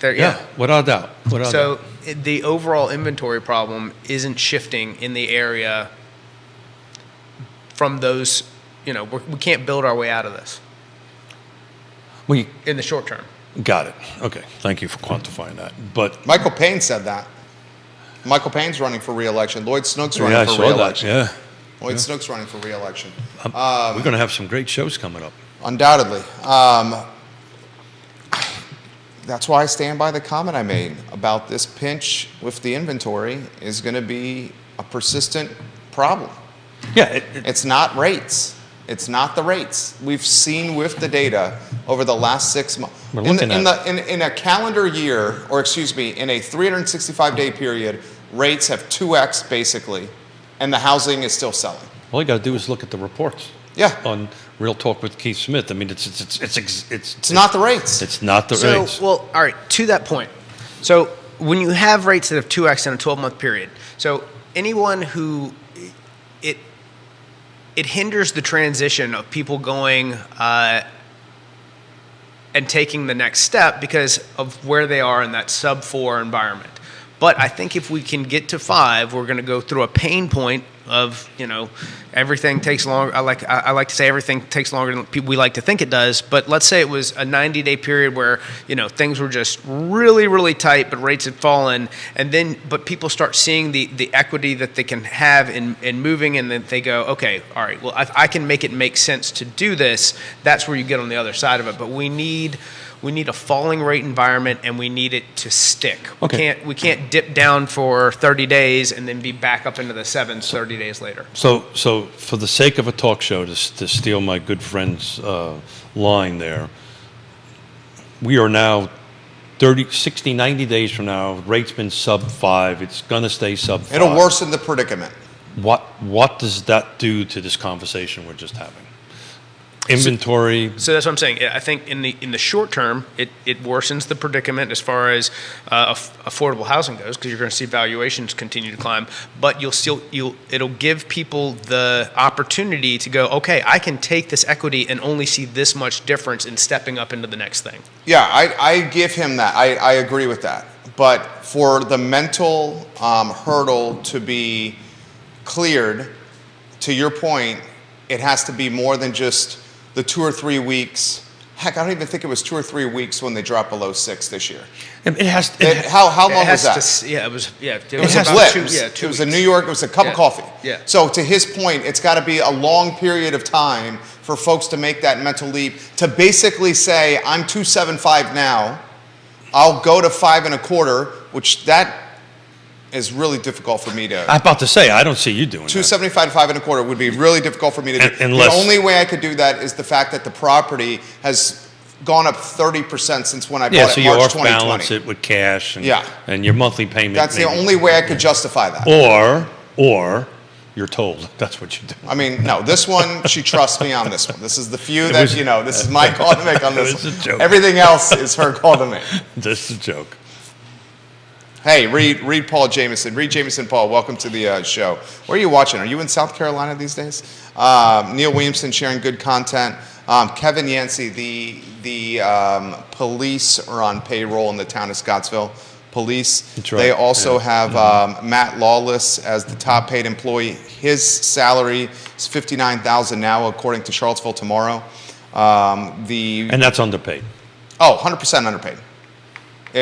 Speaker 2: there,
Speaker 3: yeah, without doubt.
Speaker 2: So the overall inventory problem isn't shifting in the area from those. We can't build our way out of this
Speaker 3: We
Speaker 2: in the short term.
Speaker 3: got it. Okay, thank you for quantifying that. But
Speaker 1: Michael Payne said that. Michael Payne's running for re-election. Lloyd Snook's running
Speaker 3: Yeah, I
Speaker 1: for
Speaker 3: saw that.
Speaker 1: re-election.
Speaker 3: Yeah.
Speaker 1: Lloyd Snook's running for re-election.
Speaker 3: We're going to have some great shows coming up.
Speaker 1: Undoubtedly. That's why I stand by the comment I made about this pinch with the inventory is going to be a persistent problem.
Speaker 3: Yeah.
Speaker 1: It's not rates. It's not the rates. We've seen with the data over the last 6 months.
Speaker 3: We're
Speaker 1: In,
Speaker 3: looking
Speaker 1: in a calendar year, or excuse me, in a 365-day period, rates have 2x basically, and the housing is still selling.
Speaker 3: all you got to do is look at the reports.
Speaker 1: Yeah.
Speaker 3: On Real Talk with Keith Smith. I mean, it's
Speaker 1: It's not the rates.
Speaker 3: It's not the
Speaker 2: So,
Speaker 3: rates.
Speaker 2: well, all right, to that point. So when you have rates that have 2x in a 12-month period, so anyone who it hinders the transition of people going and taking the next step because of where they are in that sub-4 environment. But I think if we can get to 5, we're going to go through a pain point of, everything takes longer. I like to say everything takes longer than we like to think it does. But let's say it was a 90-day period where, things were just really, really tight, but rates had fallen. But people start seeing the equity that they can have in moving, and then they go, okay, all right, well, I can make it make sense to do this. That's where you get on the other side of it. But we need a falling rate environment, and we need it to stick.
Speaker 3: Okay.
Speaker 2: We can't dip down for 30 days and then be back up into the 7s 30 days later.
Speaker 3: So for the sake of a talk show, to steal my good friend's line there, we are now 30, 60, 90 days from now, rate's been sub-5. It's going to stay sub-5.
Speaker 1: It'll worsen the predicament.
Speaker 3: What does that do to this conversation we're just having? Inventory.
Speaker 2: So that's what I'm saying. I think in the short term, it worsens the predicament as far as affordable housing goes, because you're going to see valuations continue to climb. But it'll give people the opportunity to go, okay, I can take this equity and only see this much difference in stepping up into the next thing.
Speaker 1: Yeah, I give him that. I agree with that. But for the mental hurdle to be cleared, to your point, it has to be more than just the 2 or 3 weeks. Heck, I don't even think it was 2 or 3 weeks when they dropped below 6 this year.
Speaker 3: It has.
Speaker 1: How long was that?
Speaker 2: It was
Speaker 1: It was a
Speaker 2: about
Speaker 1: blip.
Speaker 2: 2
Speaker 1: It was
Speaker 2: 2
Speaker 1: a New
Speaker 2: weeks.
Speaker 1: York. It was a cup of coffee.
Speaker 2: Yeah.
Speaker 1: So to his point, it's got to be a long period of time for folks to make that mental leap to basically say, I'm 275 now. I'll go to 5 1/4, which that is really difficult for me to.
Speaker 3: I'm about to say, I don't see you doing that.
Speaker 1: 275 to 5 1/4 would be really difficult for me to do.
Speaker 3: Unless-
Speaker 1: The only way I could do that is the fact that the property has gone up 30% since when I bought
Speaker 3: Yeah,
Speaker 1: it
Speaker 3: so
Speaker 1: in
Speaker 3: you
Speaker 1: March
Speaker 3: off
Speaker 1: 2020.
Speaker 3: balance it with cash, and,
Speaker 1: Yeah.
Speaker 3: and your monthly payment.
Speaker 1: That's the
Speaker 3: maybe.
Speaker 1: only way I could justify that.
Speaker 3: Or you're told that's what you do.
Speaker 1: I mean, no, this one, she trusts me on this one. This is the few
Speaker 3: It
Speaker 1: that,
Speaker 3: was-
Speaker 1: this is my call to make on this
Speaker 3: It was
Speaker 1: one.
Speaker 3: a joke.
Speaker 1: Everything else is her call to make.
Speaker 3: Just a joke.
Speaker 1: Hey, read Paul Jameson. Read Jameson Paul, welcome to the show. Where are you watching? Are you in South Carolina these days? Neil Williamson sharing good content. Kevin Yancey, the police are on payroll in the town of Scottsville. Police.
Speaker 3: That's right.
Speaker 1: They also
Speaker 3: Yeah.
Speaker 1: have Matt Lawless as the top paid employee. His salary is $59,000 now, according to Charlottesville Tomorrow.
Speaker 3: And that's underpaid.
Speaker 1: 100% underpaid.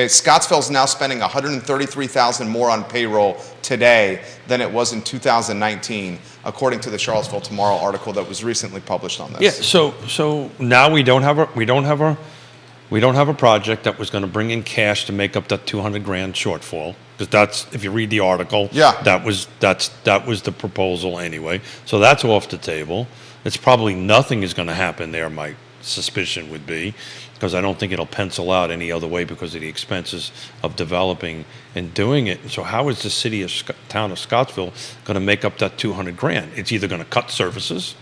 Speaker 1: Scottsville's now spending $133,000 more on payroll today than it was in 2019, according to the Charlottesville Tomorrow article that was recently published on this.
Speaker 3: Yeah. So now we don't have a project that was going to bring in cash to make up that $200,000 shortfall, because that's, if you read the article,
Speaker 1: Yeah.
Speaker 3: that was the proposal anyway. So that's off the table. It's probably nothing is going to happen there. My suspicion would be, because I don't think it'll pencil out any other way because of the expenses of developing and doing it. So how is the town of Scottsville going to make up that $200,000? It's either going to cut services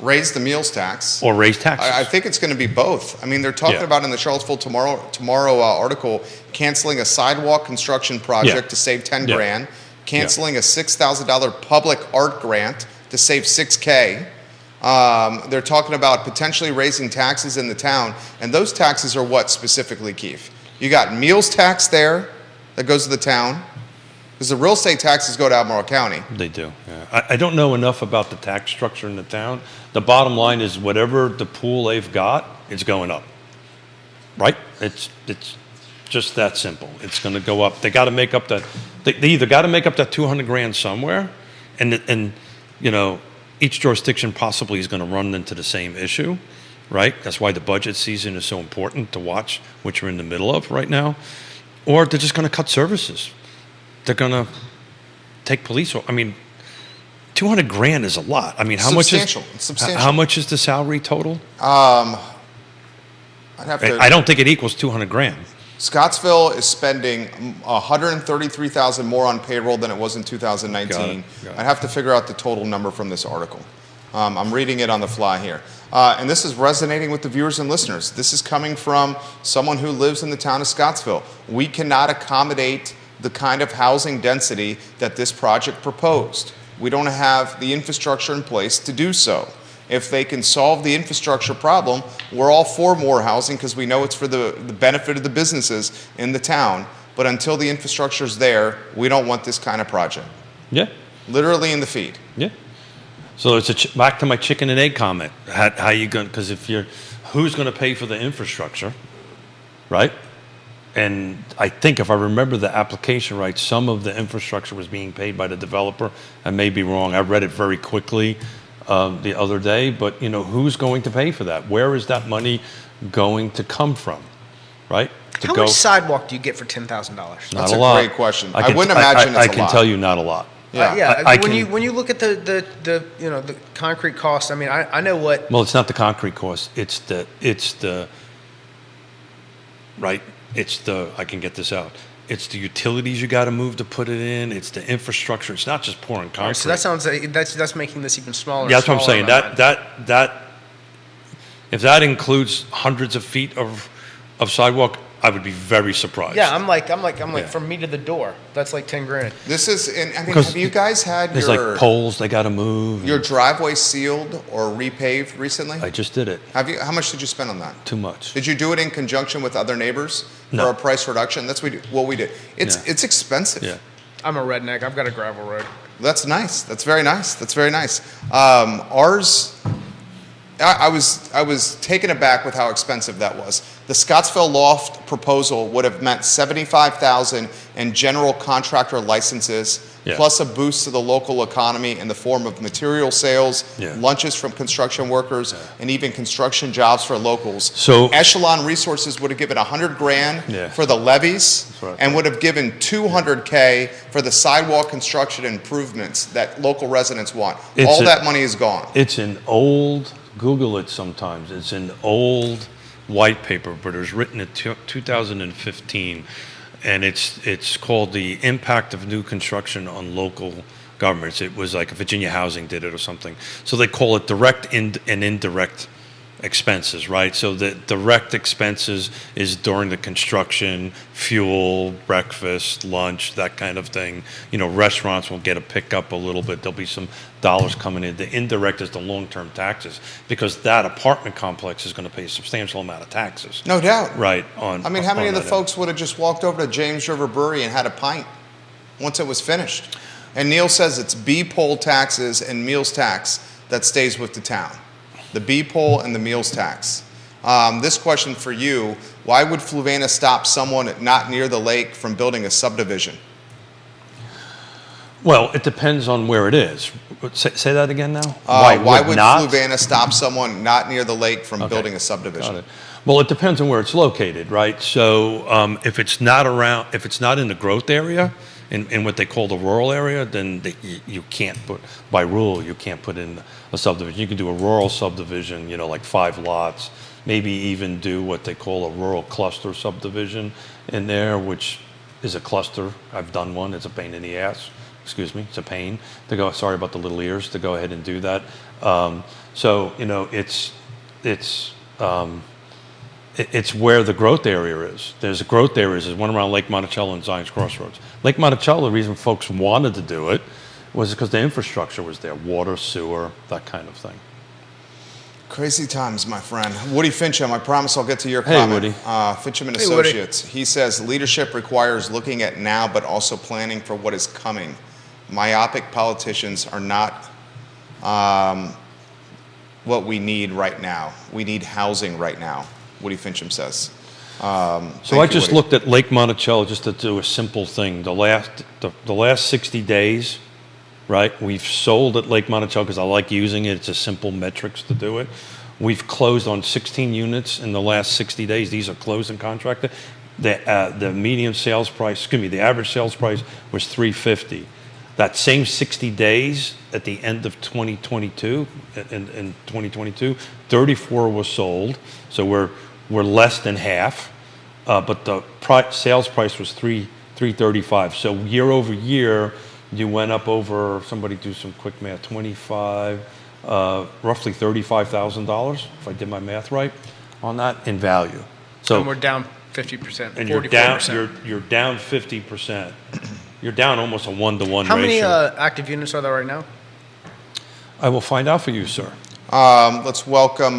Speaker 1: Raise the meals tax.
Speaker 3: or raise taxes.
Speaker 1: I think it's going to be both. I mean, they're talking
Speaker 3: Yeah.
Speaker 1: about in the Charlottesville Tomorrow article canceling a sidewalk construction project
Speaker 3: Yeah.
Speaker 1: to save $10
Speaker 3: Yeah.
Speaker 1: grand, canceling a $6,000 public art grant to save $6K. They're talking about potentially raising taxes in the town, and those taxes are what specifically, Keith? You got meals tax there that goes to the town, because the real estate taxes go to Albemarle County.
Speaker 3: They do. Yeah. I don't know enough about the tax structure in the town. The bottom line is whatever the pool they've got, it's going up. Right? It's Just that simple. It's going to go up. They got to make up that. They either got to make up that 200 grand somewhere, and each jurisdiction possibly is going to run into the same issue, right? That's why the budget season is so important to watch, which we're in the middle of right now. Or they're just going to cut services. They're going to take police. I mean, 200 grand is a lot. I mean, how
Speaker 1: Substantial. It's substantial.
Speaker 3: How much is the salary total?
Speaker 1: I'd have to.
Speaker 3: I don't think it equals 200 grand.
Speaker 1: Scottsville is spending 133,000 more on payroll than it was in 2019.
Speaker 3: Got it.
Speaker 1: I'd have to figure out the total number from this article. I'm reading it on the fly here. And this is resonating with the viewers and listeners. This is coming from someone who lives in the town of Scottsville. We cannot accommodate the kind of housing density that this project proposed. We don't have the infrastructure in place to do so. If they can solve the infrastructure problem, we're all for more housing because we know it's for the benefit of the businesses in the town. But until the infrastructure is there, we don't want this kind of project.
Speaker 3: Yeah.
Speaker 1: Literally in the feed.
Speaker 3: Yeah. So it's back to my chicken and egg comment. How you going? Because who's going to pay for the infrastructure, right? And I think if I remember the application right, some of the infrastructure was being paid by the developer. I may be wrong. I read it very quickly the other day, but who's going to pay for that? Where is that money going to come from, right?
Speaker 2: How much sidewalk do you get for $10,000?
Speaker 1: That's
Speaker 3: a
Speaker 1: a
Speaker 3: lot.
Speaker 1: great question. I wouldn't imagine it's a lot.
Speaker 3: I can tell you not a lot.
Speaker 1: Yeah.
Speaker 2: When you look at the concrete cost, I mean, I know what.
Speaker 3: Well, it's not the concrete cost. It's the right. It's the, I can get this out. It's the utilities you got to move to put it in. It's the infrastructure. It's not just pouring concrete.
Speaker 2: So that sounds like that's making this even smaller.
Speaker 3: Yeah, that's what I'm saying. That if that includes hundreds of feet of sidewalk, I would be very surprised.
Speaker 2: Yeah, I'm like from me to the door. That's like 10 grand.
Speaker 1: This is, and I mean, have you guys had
Speaker 3: There's like poles they got to move.
Speaker 1: your driveway sealed or repaved recently?
Speaker 3: I just did it.
Speaker 1: Have you? How much did you spend on that?
Speaker 3: Too much.
Speaker 1: Did you do it in conjunction with other neighbors
Speaker 3: No.
Speaker 1: for a price reduction? That's what we did. It's expensive.
Speaker 3: Yeah.
Speaker 2: I'm a redneck. I've got a gravel road.
Speaker 1: That's nice. That's very nice. That's very nice. Ours, I was taken aback with how expensive that was. The Scottsville Loft proposal would have meant $75,000 in general contractor licenses,
Speaker 3: Yeah.
Speaker 1: plus a boost to the local economy in the form of material sales,
Speaker 3: Yeah.
Speaker 1: lunches from construction workers, and even construction jobs for locals.
Speaker 3: So-
Speaker 1: Echelon Resources would have given $100 grand
Speaker 3: Yeah.
Speaker 1: for the levies,
Speaker 3: That's right.
Speaker 1: and would have given $200K for the sidewalk construction improvements that local residents want. All that money is gone.
Speaker 3: It's an old, Google it sometimes. It's an old white paper, but it was written in 2015, and it's called The Impact of New Construction on Local Governments. It was like Virginia Housing did it or something. So they call it direct and indirect expenses, right? So the direct expenses is during the construction, fuel, breakfast, lunch, that kind of thing. Restaurants will get a pickup a little bit. There'll be some dollars coming in. The indirect is the long-term taxes, because that apartment complex is going to pay a substantial amount of taxes.
Speaker 1: No doubt.
Speaker 3: Right.
Speaker 1: I mean, how many of the folks would have just walked over to James River Brewery and had a pint once it was finished? And Neil says it's B-poll taxes and meals tax that stays with the town. The B-poll and the meals tax. This question for you: why would Fluvanna stop someone not near the lake from building a subdivision?
Speaker 3: Well, it depends on where it is. Say that again now.
Speaker 1: Why would
Speaker 3: not?
Speaker 1: Fluvanna stop someone not near the lake from
Speaker 3: Okay.
Speaker 1: building a subdivision?
Speaker 3: Got it. Well, it depends on where it's located, right? So if it's not in the growth area, in what they call the rural area, then you can't put, by rule, you can't put in a subdivision. You can do a rural subdivision, like 5 lots, maybe even do what they call a rural cluster subdivision in there, which is a cluster. I've done one. It's a pain in the ass. Excuse me. It's a pain to go. Sorry about the little ears, to go ahead and do that. It's where the growth area is. There's growth areas. There's one around Lake Monticello and Zion's Crossroads. Lake Monticello, the reason folks wanted to do it was because the infrastructure was there, water, sewer, that kind of thing.
Speaker 1: Crazy times, my friend. Woody Fincham, I promise I'll get to your
Speaker 3: Hey,
Speaker 1: comment.
Speaker 3: Woody.
Speaker 1: Fincham and
Speaker 2: Hey, Woody.
Speaker 1: Associates. He says leadership requires looking at now, but also planning for what is coming. Myopic politicians are not what we need right now. We need housing right now, Woody Fincham says.
Speaker 3: So I just looked at Lake Monticello just to do a simple thing. The last 60 days, right? We've sold at Lake Monticello because I like using it. It's a simple metrics to do it. We've closed on 16 units in the last 60 days. These are closed and contracted. The median sales price, the average sales price was $350. That same 60 days at the end of 2022, in 2022, 34 was sold. So we're less than half, but the sales price was $335. So year over year, you went up over, somebody do some quick math, roughly $35,000, if I did my math right, on that in value. So
Speaker 2: And we're down 50%,
Speaker 3: and
Speaker 2: 44%.
Speaker 3: you're down 50%. You're down almost a 1-to-1
Speaker 2: How many
Speaker 3: ratio.
Speaker 2: active units are there right now?
Speaker 3: I will find out for you, sir.
Speaker 1: Let's welcome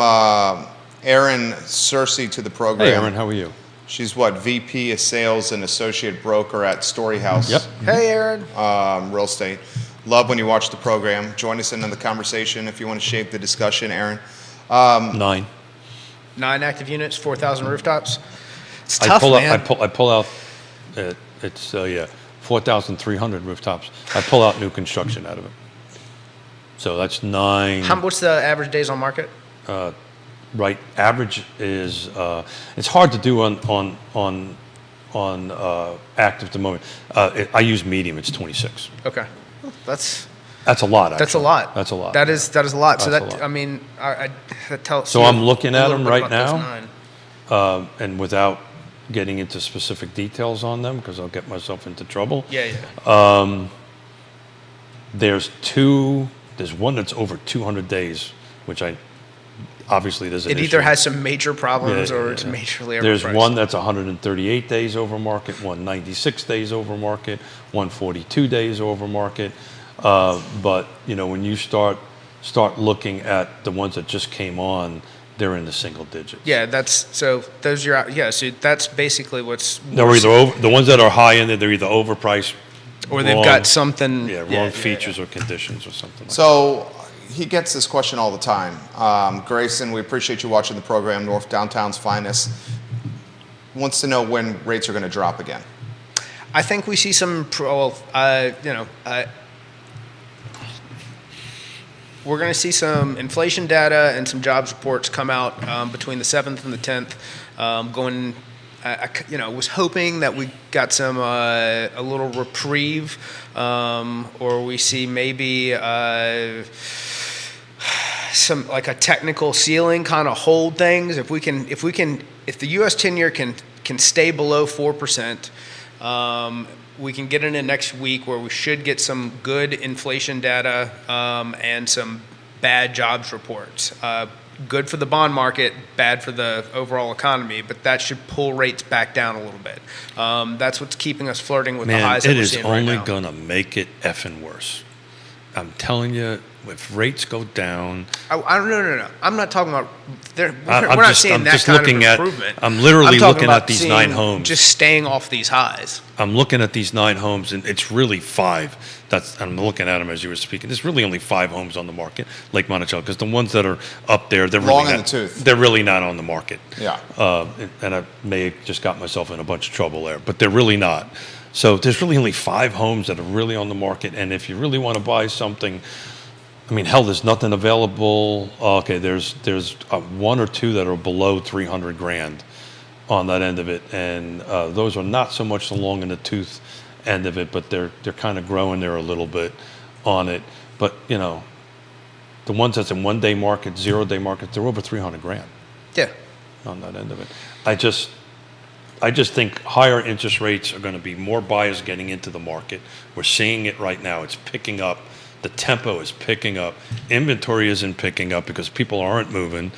Speaker 1: Erin Searcy to the program.
Speaker 3: Hey, Aaron, how are you?
Speaker 1: She's VP of Sales and Associate Broker at Storyhouse.
Speaker 3: Yep.
Speaker 2: Hey, Aaron.
Speaker 1: Real estate. Love when you watch the program. Join us in the conversation if you want to shape the discussion, Aaron.
Speaker 3: 9.
Speaker 2: 9 active units, 4,000 rooftops. It's
Speaker 3: I
Speaker 2: tough,
Speaker 3: pull
Speaker 2: man.
Speaker 3: out. I pull out. It's 4,300 rooftops. I pull out new construction out of it. So that's 9.
Speaker 2: What's the average days on market?
Speaker 3: Right. Average is. It's hard to do on active at the moment. I use medium. It's 26.
Speaker 2: Okay. That's
Speaker 3: That's a lot. Actually.
Speaker 2: That's a lot.
Speaker 3: That's a lot.
Speaker 2: That is a lot. So
Speaker 3: That's a
Speaker 2: that
Speaker 3: lot.
Speaker 2: I mean, that tells.
Speaker 3: So I'm looking at
Speaker 2: a little
Speaker 3: them
Speaker 2: bit
Speaker 3: right
Speaker 2: about those
Speaker 3: now.
Speaker 2: 9.
Speaker 3: And without getting into specific details on them, because I'll get myself into trouble.
Speaker 2: Yeah, yeah.
Speaker 3: There's one that's over 200 days, which obviously there's an
Speaker 2: It
Speaker 3: issue.
Speaker 2: either has some major problems
Speaker 3: Yeah,
Speaker 2: or
Speaker 3: yeah,
Speaker 2: it's
Speaker 3: yeah.
Speaker 2: majorly overpriced.
Speaker 3: There's one that's 138 days over market, one 96 days over market, one 42 days over market. But when you start looking at the ones that just came on, they're in the single digits.
Speaker 2: Yeah, so those are yeah. So that's basically what's.
Speaker 3: They're either the ones that are high end, they're either overpriced,
Speaker 2: or they've
Speaker 3: wrong-
Speaker 2: got something.
Speaker 3: wrong features or conditions or something.
Speaker 1: So he gets this question all the time. Grayson, we appreciate you watching the program, North Downtown's Finest. Wants to know when rates are going to drop again.
Speaker 2: I think we see some. We're going to see some inflation data and some jobs reports come out between the 7th and the 10th. I was hoping that we got some a little reprieve, or we see maybe some like a technical ceiling kind of hold things. If the U.S. 10-year can stay below 4%. We can get into next week where we should get some good inflation data and some bad jobs reports. Good for the bond market, bad for the overall economy, but that should pull rates back down a little bit. That's what's keeping us flirting with the highs that
Speaker 3: it
Speaker 2: we're
Speaker 3: is
Speaker 2: seeing right
Speaker 3: only
Speaker 2: now.
Speaker 3: going to make it effing worse. I'm telling you, if rates go down,
Speaker 2: No. I'm not talking about. We're
Speaker 3: I'm
Speaker 2: not
Speaker 3: just-
Speaker 2: seeing
Speaker 3: I'm
Speaker 2: that
Speaker 3: just
Speaker 2: kind
Speaker 3: looking
Speaker 2: of
Speaker 3: at-
Speaker 2: improvement.
Speaker 3: I'm literally
Speaker 2: talking
Speaker 3: looking
Speaker 2: about
Speaker 3: at these
Speaker 2: seeing
Speaker 3: 9 homes.
Speaker 2: just staying off these highs.
Speaker 3: I'm looking at these 9 homes, and it's really 5. I'm looking at them as you were speaking. There's really only 5 homes on the market, Lake Monticello, because the ones that are up there, they're
Speaker 1: Long
Speaker 3: really
Speaker 1: in
Speaker 3: not,
Speaker 1: the tooth.
Speaker 3: They're really not on the market.
Speaker 1: Yeah.
Speaker 3: And I may have just got myself in a bunch of trouble there, but they're really not. So there's really only 5 homes that are really on the market, and if you really want to buy something, I mean, hell, there's nothing available. Okay, there's 1 or 2 that are below $300,000 on that end of it, and those are not so much the long in the tooth end of it, but they're kind of growing there a little bit on it. But the ones that's in 1-day market, 0-day market, they're over $300,000
Speaker 2: Yeah.
Speaker 3: on that end of it. I just think higher interest rates are going to be more buyers getting into the market. We're seeing it right now. It's picking up. The tempo is picking up. Inventory isn't picking up because people aren't moving.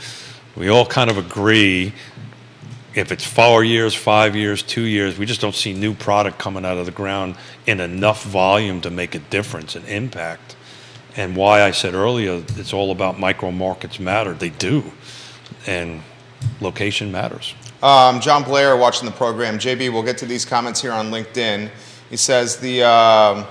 Speaker 3: We all kind of agree if it's 4 years, 5 years, 2 years, we just don't see new product coming out of the ground in enough volume to make a difference and impact. And why I said earlier, it's all about micro markets matter. They do. And location matters.
Speaker 1: John Blair watching the program. JB, we'll get to these comments here on LinkedIn. He says the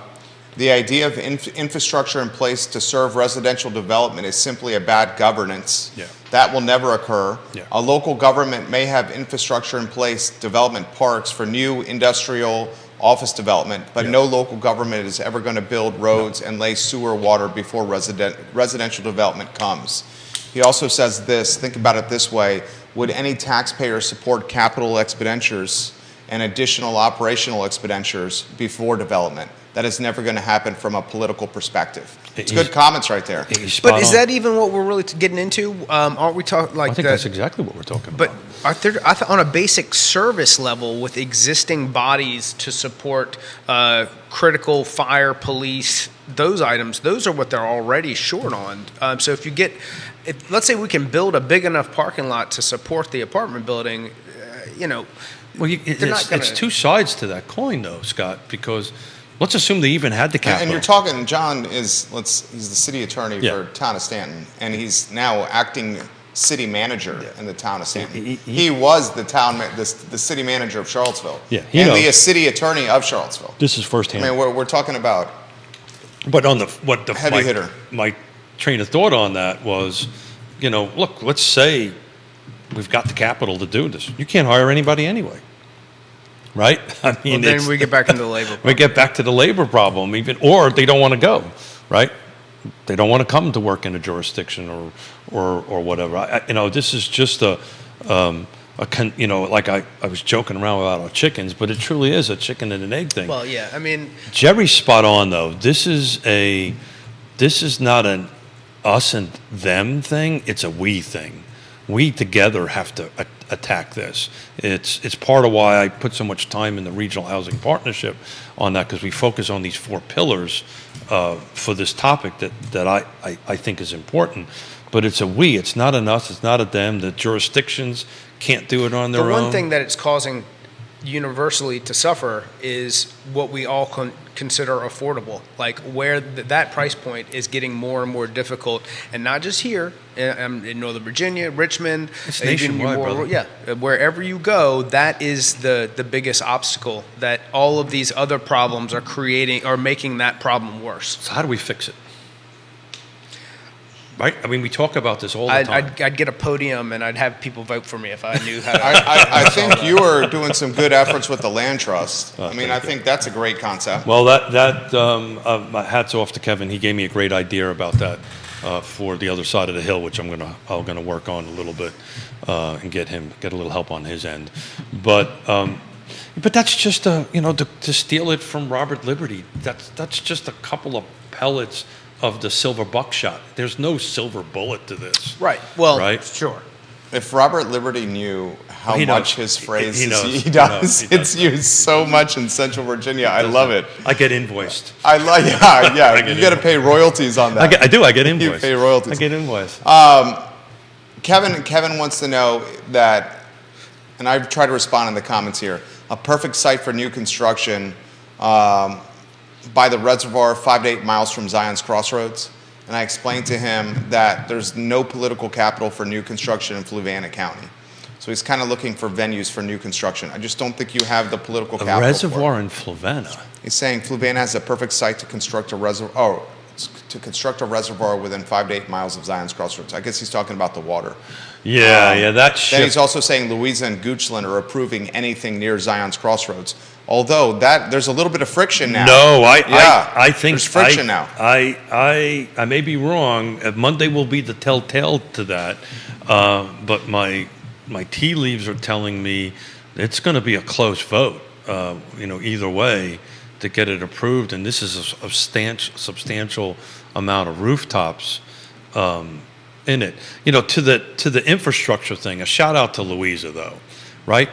Speaker 1: The idea of infrastructure in place to serve residential development is simply a bad governance.
Speaker 3: Yeah.
Speaker 1: That will never occur.
Speaker 3: Yeah.
Speaker 1: A local government may have infrastructure in place, development parks for new industrial office development, but
Speaker 3: Yeah.
Speaker 1: no local government is ever going to build roads and lay sewer water before residential development comes. He also says this, think about it this way, would any taxpayer support capital expenditures and additional operational expenditures before development? That is never going to happen from a political perspective. It's good comments right there.
Speaker 3: He's spot
Speaker 2: But is
Speaker 3: on.
Speaker 2: that even what we're really getting into? Aren't we talking like
Speaker 3: I think
Speaker 2: the-
Speaker 3: that's exactly what we're talking
Speaker 2: But
Speaker 3: about.
Speaker 2: on a basic service level, with existing bodies to support critical fire, police, those items, those are what they're already short on. So let's say we can build a big enough parking lot to support the apartment building,
Speaker 3: Well,
Speaker 2: they're not gonna-
Speaker 3: it's two sides to that coin, though, Scott, because let's assume they even had the capital.
Speaker 1: And you're talking, John he's the city attorney
Speaker 3: Yeah.
Speaker 1: for town of Stanton, and he's now acting city manager in the town of Stanton. He was the city manager of Charlottesville.
Speaker 3: Yeah, he
Speaker 1: and
Speaker 3: knows.
Speaker 1: the city attorney of Charlottesville.
Speaker 3: This is
Speaker 1: I
Speaker 3: firsthand.
Speaker 1: mean, we're talking about
Speaker 3: But on
Speaker 1: Heavy hitter.
Speaker 3: My train of thought on that was, look, let's say we've got the capital to do this. You can't hire anybody anyway, right? I
Speaker 2: well,
Speaker 3: mean,
Speaker 2: then we get back into the labor.
Speaker 3: we get back to the labor problem, or they don't want to go, right? They don't want to come to work in a jurisdiction or whatever. This is just like I was joking around about our chickens, but it truly is a chicken and an egg thing.
Speaker 2: Well, yeah, I mean,
Speaker 3: Jerry's spot on though. This is not an us and them thing. It's a we thing. We together have to attack this. It's part of why I put so much time in the Regional Housing Partnership on that, because we focus on these 4 pillars for this topic that I think is important. But it's a we. It's not an us. It's not a them. The jurisdictions can't do it on their
Speaker 2: the
Speaker 3: own.
Speaker 2: one thing that it's causing universally to suffer is what we all consider affordable, like where that price point is getting more and more difficult, and not just here in Northern Virginia, Richmond,
Speaker 3: It's
Speaker 2: even
Speaker 3: nationwide, brother.
Speaker 2: yeah, wherever you go, that is the biggest obstacle that all of these other problems are making that problem worse.
Speaker 3: So how do we fix it? Right? I mean, we talk about this all the time.
Speaker 2: I'd get a podium and I'd have people vote for me if I knew how to.
Speaker 1: I think you are doing some good efforts with the land trust. I mean, I think that's a great concept.
Speaker 3: Well, my hats off to Kevin. He gave me a great idea about that for the other side of the hill, which I'm gonna work on a little bit and get a little help on his end. But that's just to steal it from Robert Liberty. That's just a couple of pellets of the silver buckshot. There's no silver bullet to this.
Speaker 2: Right. Well,
Speaker 3: Right?
Speaker 2: sure.
Speaker 1: If Robert Liberty knew how
Speaker 3: He knows.
Speaker 1: much his phrase
Speaker 3: He knows.
Speaker 1: he
Speaker 3: He
Speaker 1: does,
Speaker 3: knows. He
Speaker 1: it's
Speaker 3: does.
Speaker 1: used so much in Central Virginia. I love it.
Speaker 3: I get invoiced.
Speaker 1: I love, yeah.
Speaker 3: I
Speaker 1: You
Speaker 3: get
Speaker 1: got to pay royalties on that.
Speaker 3: I get invoiced.
Speaker 1: pay royalties.
Speaker 3: I get invoiced.
Speaker 1: Kevin wants to know that, and I've tried to respond in the comments here, a perfect site for new construction by the reservoir 5 to 8 miles from Zion's Crossroads. And I explained to him that there's no political capital for new construction in Fluvanna County. So he's kind of looking for venues for new construction. I just don't think you have the political
Speaker 3: A
Speaker 1: capital for it.
Speaker 3: reservoir in Fluvanna.
Speaker 1: He's saying Fluvanna has a perfect site to construct a reservoir. To construct a reservoir within 5 to 8 miles of Zion's Crossroads. I guess he's talking about the water.
Speaker 3: Yeah, that
Speaker 1: Then
Speaker 3: shit.
Speaker 1: he's also saying Louisa and Goochland are approving anything near Zion's Crossroads. Although there's a little bit of friction now.
Speaker 3: No,
Speaker 1: Yeah,
Speaker 3: I think
Speaker 1: there's friction now.
Speaker 3: I may be wrong. Monday will be the telltale to that, but my tea leaves are telling me it's going to be a close vote. Either way, to get it approved, and this is a substantial amount of rooftops in it. To the infrastructure thing. A shout out to Louisa though, right?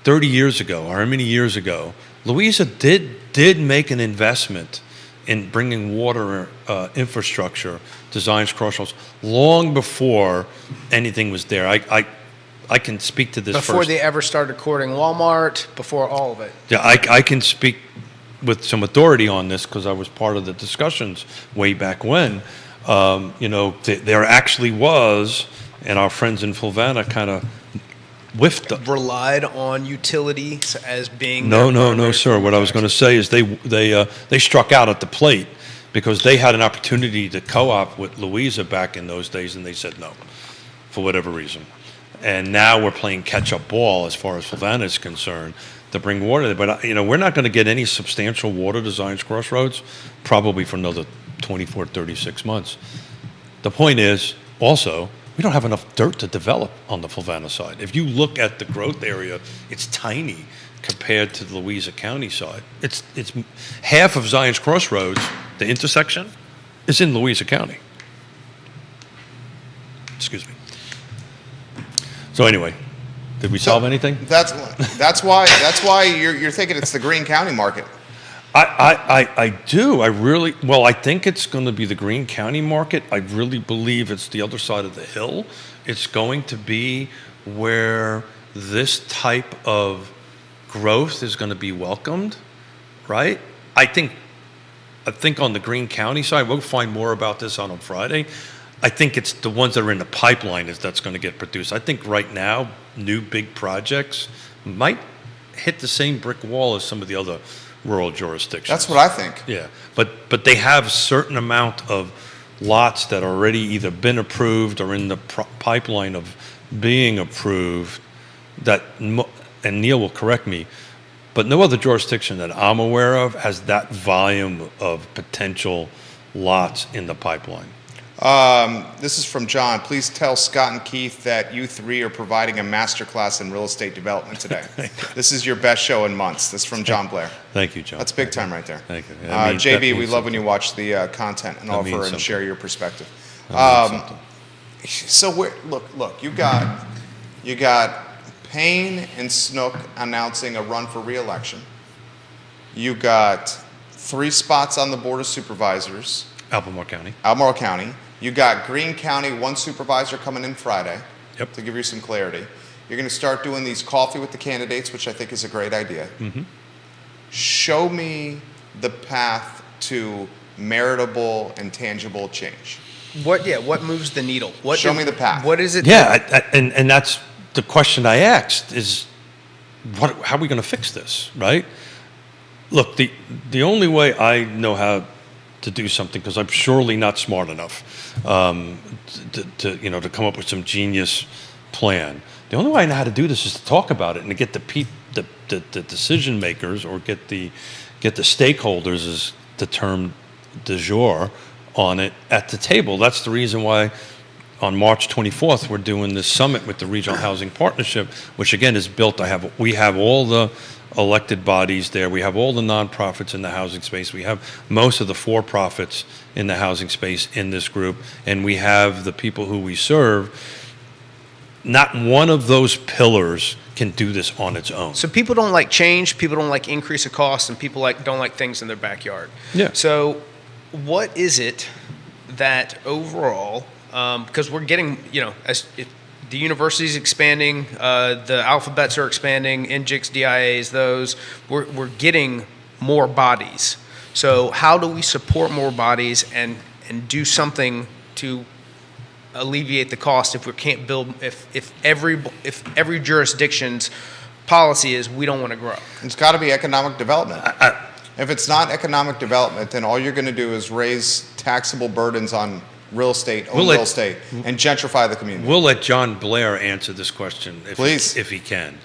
Speaker 3: 30 years ago, or how many years ago, Louisa did make an investment in bringing water infrastructure to Zion's Crossroads long before anything was there. I can speak to this
Speaker 2: Before
Speaker 3: first.
Speaker 2: they ever started courting Walmart, before all of it.
Speaker 3: Yeah, I can speak with some authority on this because I was part of the discussions way back when. There actually was, and our friends in Fluvanna kind of whiffed.
Speaker 2: relied on utilities as being
Speaker 3: No,
Speaker 2: their
Speaker 3: no, no,
Speaker 2: primary
Speaker 3: sir.
Speaker 2: form
Speaker 3: What
Speaker 2: of
Speaker 3: I was going to
Speaker 2: action.
Speaker 3: say is they struck out at the plate because they had an opportunity to co-op with Louisa back in those days, and they said no, for whatever reason. And now we're playing catch-up ball as far as Flavanna is concerned to bring water there. But we're not going to get any substantial water to Zions Crossroads probably for another 24, 36 months. The point is also we don't have enough dirt to develop on the Flavanna side. If you look at the growth area, it's tiny compared to the Louisa County side. It's half of Zions Crossroads, the intersection, is in Louisa County. Excuse me. So anyway, did we solve anything?
Speaker 1: That's why you're thinking it's the Greene County market.
Speaker 3: I do. I think it's going to be the Greene County market. I really believe it's the other side of the hill. It's going to be where this type of growth is going to be welcomed, right? I think on the Greene County side, we'll find more about this on Friday. I think it's the ones that are in the pipeline that's going to get produced. I think right now, new big projects might hit the same brick wall as some of the other rural jurisdictions.
Speaker 1: That's what I think.
Speaker 3: Yeah, but they have a certain amount of lots that are already either been approved or in the pipeline of being approved that, and Neil will correct me, but no other jurisdiction that I'm aware of has that volume of potential lots in the pipeline.
Speaker 1: This is from John. Please tell Scott and Keith that you three are providing a masterclass in real estate development today. This is your best show in months. This is from John Blair.
Speaker 3: Thank you, John.
Speaker 1: That's big time right there.
Speaker 3: Thank you. That
Speaker 1: JB, we
Speaker 3: means
Speaker 1: love when you watch the content and
Speaker 3: That means
Speaker 1: offer and
Speaker 3: something.
Speaker 1: share your perspective.
Speaker 3: That means something.
Speaker 1: So look, you got Payne and Snook announcing a run for re-election. You got 3 spots on the Board of Supervisors,
Speaker 3: Albemarle County.
Speaker 1: Albemarle County. You got Greene County, 1 supervisor coming in Friday.
Speaker 3: Yep.
Speaker 1: To give you some clarity. You're going to start doing these coffee with the candidates, which I think is a great idea.
Speaker 3: Mm-hmm.
Speaker 1: Show me the path to meritable and tangible change.
Speaker 2: What moves the needle?
Speaker 1: Show me the path.
Speaker 2: What is it?
Speaker 3: Yeah, and that's the question I asked is, how are we going to fix this, right? Look, the only way I know how to do something, because I'm surely not smart enough to come up with some genius plan. The only way I know how to do this is to talk about it and to get the decision makers or get the stakeholders, is the term du jour, on it at the table. That's the reason why on March 24th we're doing this summit with the Regional Housing Partnership, which again is built. We have all the elected bodies there. We have all the nonprofits in the housing space. We have most of the for-profits in the housing space in this group, and we have the people who we serve. Not one of those pillars can do this on its own.
Speaker 2: So people don't like change, people don't like increase of cost, and people don't like things in their backyard.
Speaker 3: Yeah.
Speaker 2: So what is it that overall, because we're getting, the university's expanding, the alphabets are expanding, NGICs, DIAs, those, we're getting more bodies. So how do we support more bodies and do something to alleviate the cost if we can't build, if every jurisdiction's policy is we don't want to grow?
Speaker 1: It's got to be economic development. If it's not economic development, then all you're going to do is raise taxable burdens on real estate, real estate, and gentrify the community.
Speaker 3: We'll let John Blair answer this question
Speaker 1: Please.
Speaker 3: if he can.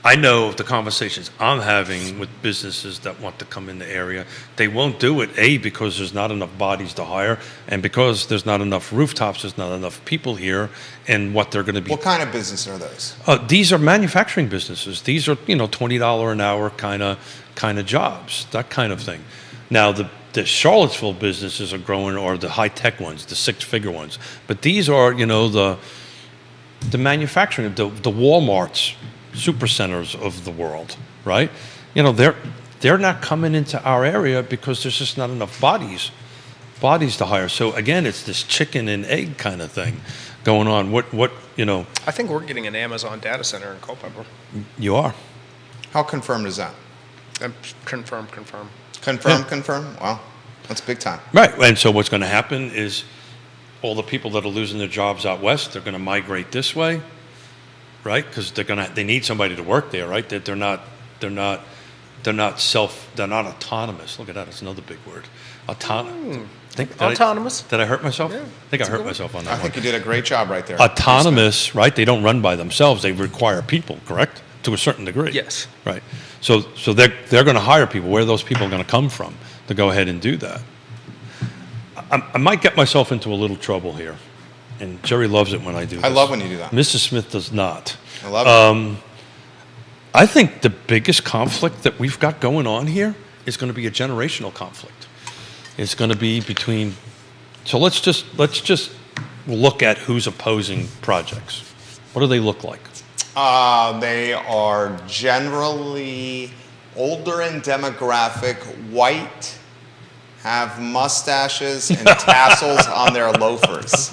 Speaker 3: I know of the conversations I'm having with businesses that want to come in the area. They won't do it, A, because there's not enough bodies to hire, and because there's not enough rooftops, there's not enough people here, and what they're going to be.
Speaker 1: What kind of business are those?
Speaker 3: These are manufacturing businesses. These are, $20 an hour kind of jobs, that kind of thing. Now, the Charlottesville businesses are growing, or the high-tech ones, the 6-figure ones. But these are, the manufacturing, the Walmarts, supercenters of the world, right? They're not coming into our area because there's just not enough bodies to hire. So again, it's this chicken and egg kind of thing going on.
Speaker 2: I think we're getting an Amazon data center in Culpeper.
Speaker 3: You are.
Speaker 1: How confirmed is that?
Speaker 2: Confirm.
Speaker 1: Confirm? Wow, that's big time.
Speaker 3: Right. And so what's going to happen is all the people that are losing their jobs out west, they're going to migrate this way. right? Because they need somebody to work there, right? That they're not autonomous. Look at that, that's another big word.
Speaker 2: Autonomous.
Speaker 3: Did I hurt myself?
Speaker 2: Yeah,
Speaker 3: I think I hurt myself on that
Speaker 1: I
Speaker 3: one.
Speaker 1: think you did a great job right there.
Speaker 3: Autonomous, right? They don't run by themselves. They require people, correct? To a certain degree.
Speaker 2: Yes.
Speaker 3: Right. So they're going to hire people. Where are those people going to come from to go ahead and do that? I might get myself into a little trouble here, and Jerry loves it when I do this.
Speaker 1: I love when you do that.
Speaker 3: Mrs. Smith does not.
Speaker 1: I love it.
Speaker 3: I think the biggest conflict that we've got going on here is going to be a generational conflict. It's going to be between. So let's just look at who's opposing projects. What do they look like?
Speaker 1: They are generally older in demographic, white, have mustaches and tassels on their loafers.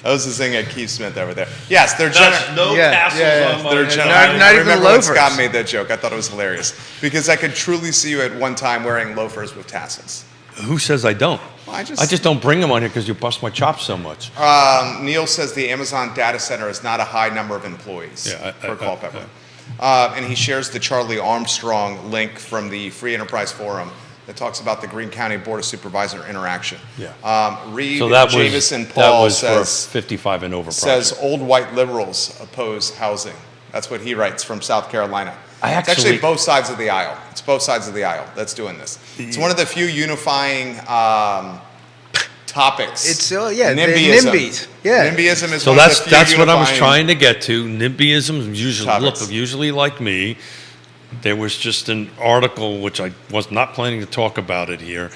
Speaker 1: That was the thing at Keith Smith over there. Yes, they're
Speaker 3: No tassels on my
Speaker 1: they're
Speaker 3: head.
Speaker 2: Not even
Speaker 1: remember when
Speaker 2: loafers.
Speaker 1: Scott made that joke. I thought it was hilarious because I could truly see you at one time wearing loafers with tassels.
Speaker 3: Who says I don't?
Speaker 1: Well,
Speaker 3: I just don't bring them on here because you bust my chops so much.
Speaker 1: Neil says the Amazon data center is not a high number of employees for Culpeper. And he shares the Charlie Armstrong link from the Free Enterprise Forum that talks about the Greene County Board of Supervisor interaction. Reed
Speaker 3: So that
Speaker 1: Jamison
Speaker 3: was
Speaker 1: Paul
Speaker 3: for
Speaker 1: says
Speaker 3: 55 and over
Speaker 1: says
Speaker 3: project.
Speaker 1: old white liberals oppose housing. That's what he writes from South Carolina. It's
Speaker 3: actually-
Speaker 1: actually both sides of the aisle. It's both sides of the aisle that's doing this. It's one of the few unifying topics.
Speaker 2: It's the
Speaker 1: NIMBYism.
Speaker 2: NIMBYs. Yeah.
Speaker 1: NIMBYism is
Speaker 3: So
Speaker 1: one of the few
Speaker 3: that's what I was
Speaker 1: unifying-
Speaker 3: trying to get to. NIMBYism
Speaker 1: Topics.
Speaker 3: look usually like me. There was just an article which I was not planning to talk about it here.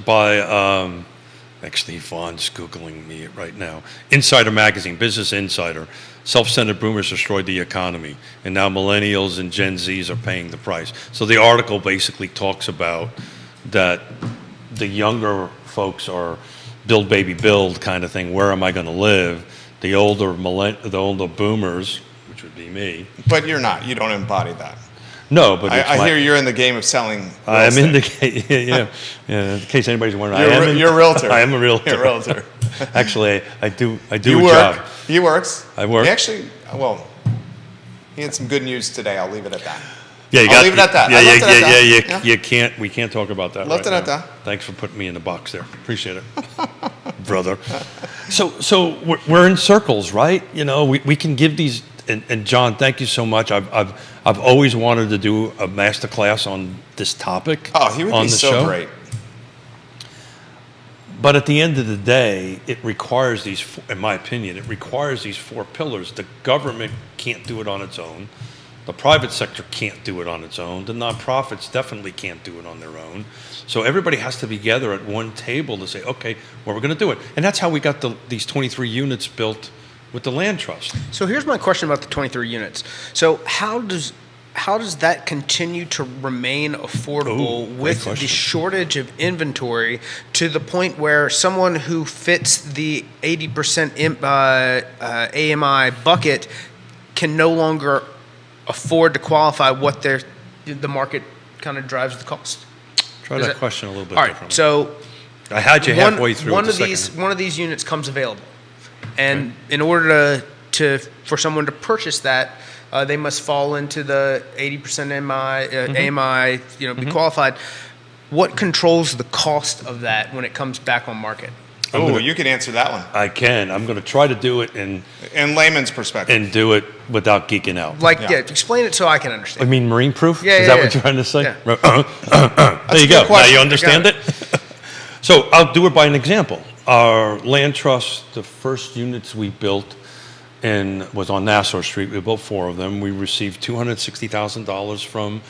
Speaker 3: By actually Vaughn's googling me right now. Insider Magazine, Business Insider. Self-centered boomers destroyed the economy, and now millennials and Gen Zs are paying the price. So the article basically talks about that the younger folks are build baby build kind of thing. Where am I going to live? The older boomers, which would be me.
Speaker 1: But you're not. You don't embody that.
Speaker 3: No, but it's
Speaker 1: I hear you're in the game of selling.
Speaker 3: I am
Speaker 1: real
Speaker 3: in the
Speaker 1: estate.
Speaker 3: yeah. In case anybody's wondering,
Speaker 1: You're a realtor.
Speaker 3: I am a realtor.
Speaker 1: You're a realtor.
Speaker 3: Actually, I do
Speaker 1: You
Speaker 3: a
Speaker 1: work.
Speaker 3: job.
Speaker 1: He works.
Speaker 3: I work.
Speaker 1: He actually, well, he had some good news today. I'll leave it at that.
Speaker 3: Yeah,
Speaker 1: I'll leave it at that.
Speaker 3: Yeah,
Speaker 1: I left it at that.
Speaker 3: yeah.
Speaker 1: Yeah.
Speaker 3: You can't. We can't talk about that.
Speaker 1: Left
Speaker 3: right
Speaker 1: it at
Speaker 3: now.
Speaker 1: that.
Speaker 3: Thanks for putting me in the box there. Appreciate it, brother. So we're in circles, right? You know, we can give these. And John, thank you so much. I've always wanted to do a master class on this topic.
Speaker 1: Oh, he would
Speaker 3: on
Speaker 1: be
Speaker 3: the
Speaker 1: so
Speaker 3: show.
Speaker 1: great.
Speaker 3: But at the end of the day, it requires these, in my opinion, it requires these four pillars. The government can't do it on its own. The private sector can't do it on its own. The nonprofits definitely can't do it on their own. So everybody has to be together at one table to say, okay, well, we're going to do it. And that's how we got these 23 units built with the land trust.
Speaker 2: So here's my question about the 23 units. So how does that continue to remain affordable
Speaker 3: Great
Speaker 2: with
Speaker 3: question.
Speaker 2: the shortage of inventory to the point where someone who fits the 80% AMI bucket can no longer afford to qualify what the market kind of drives the cost?
Speaker 3: Try
Speaker 2: Is
Speaker 3: that
Speaker 2: it-
Speaker 3: question a little bit
Speaker 2: All right,
Speaker 3: differently.
Speaker 2: so
Speaker 3: I had you halfway through
Speaker 2: one
Speaker 3: the
Speaker 2: of
Speaker 3: second.
Speaker 2: one of these units comes available, and in order for someone to purchase that, they must fall into the 80% AMI, be qualified. What controls the cost of that when it comes back on market?
Speaker 1: Oh, you can answer that one
Speaker 3: I can. I'm going to try to do it and
Speaker 1: layman's perspective.
Speaker 3: do it without geeking out.
Speaker 2: Explain it so I can
Speaker 3: I
Speaker 2: understand.
Speaker 3: mean, marine proof?
Speaker 2: Yeah,
Speaker 3: Is
Speaker 2: yeah,
Speaker 3: that
Speaker 2: yeah.
Speaker 3: what you're trying to say?
Speaker 2: Yeah.
Speaker 3: There you
Speaker 1: a good
Speaker 3: go. Now
Speaker 1: question.
Speaker 3: you
Speaker 1: I
Speaker 3: understand
Speaker 2: got
Speaker 3: it? So I'll do it by an example. Our land trust, the first units we built was on Nassau Street. We built 4 of them. We received $260,000 from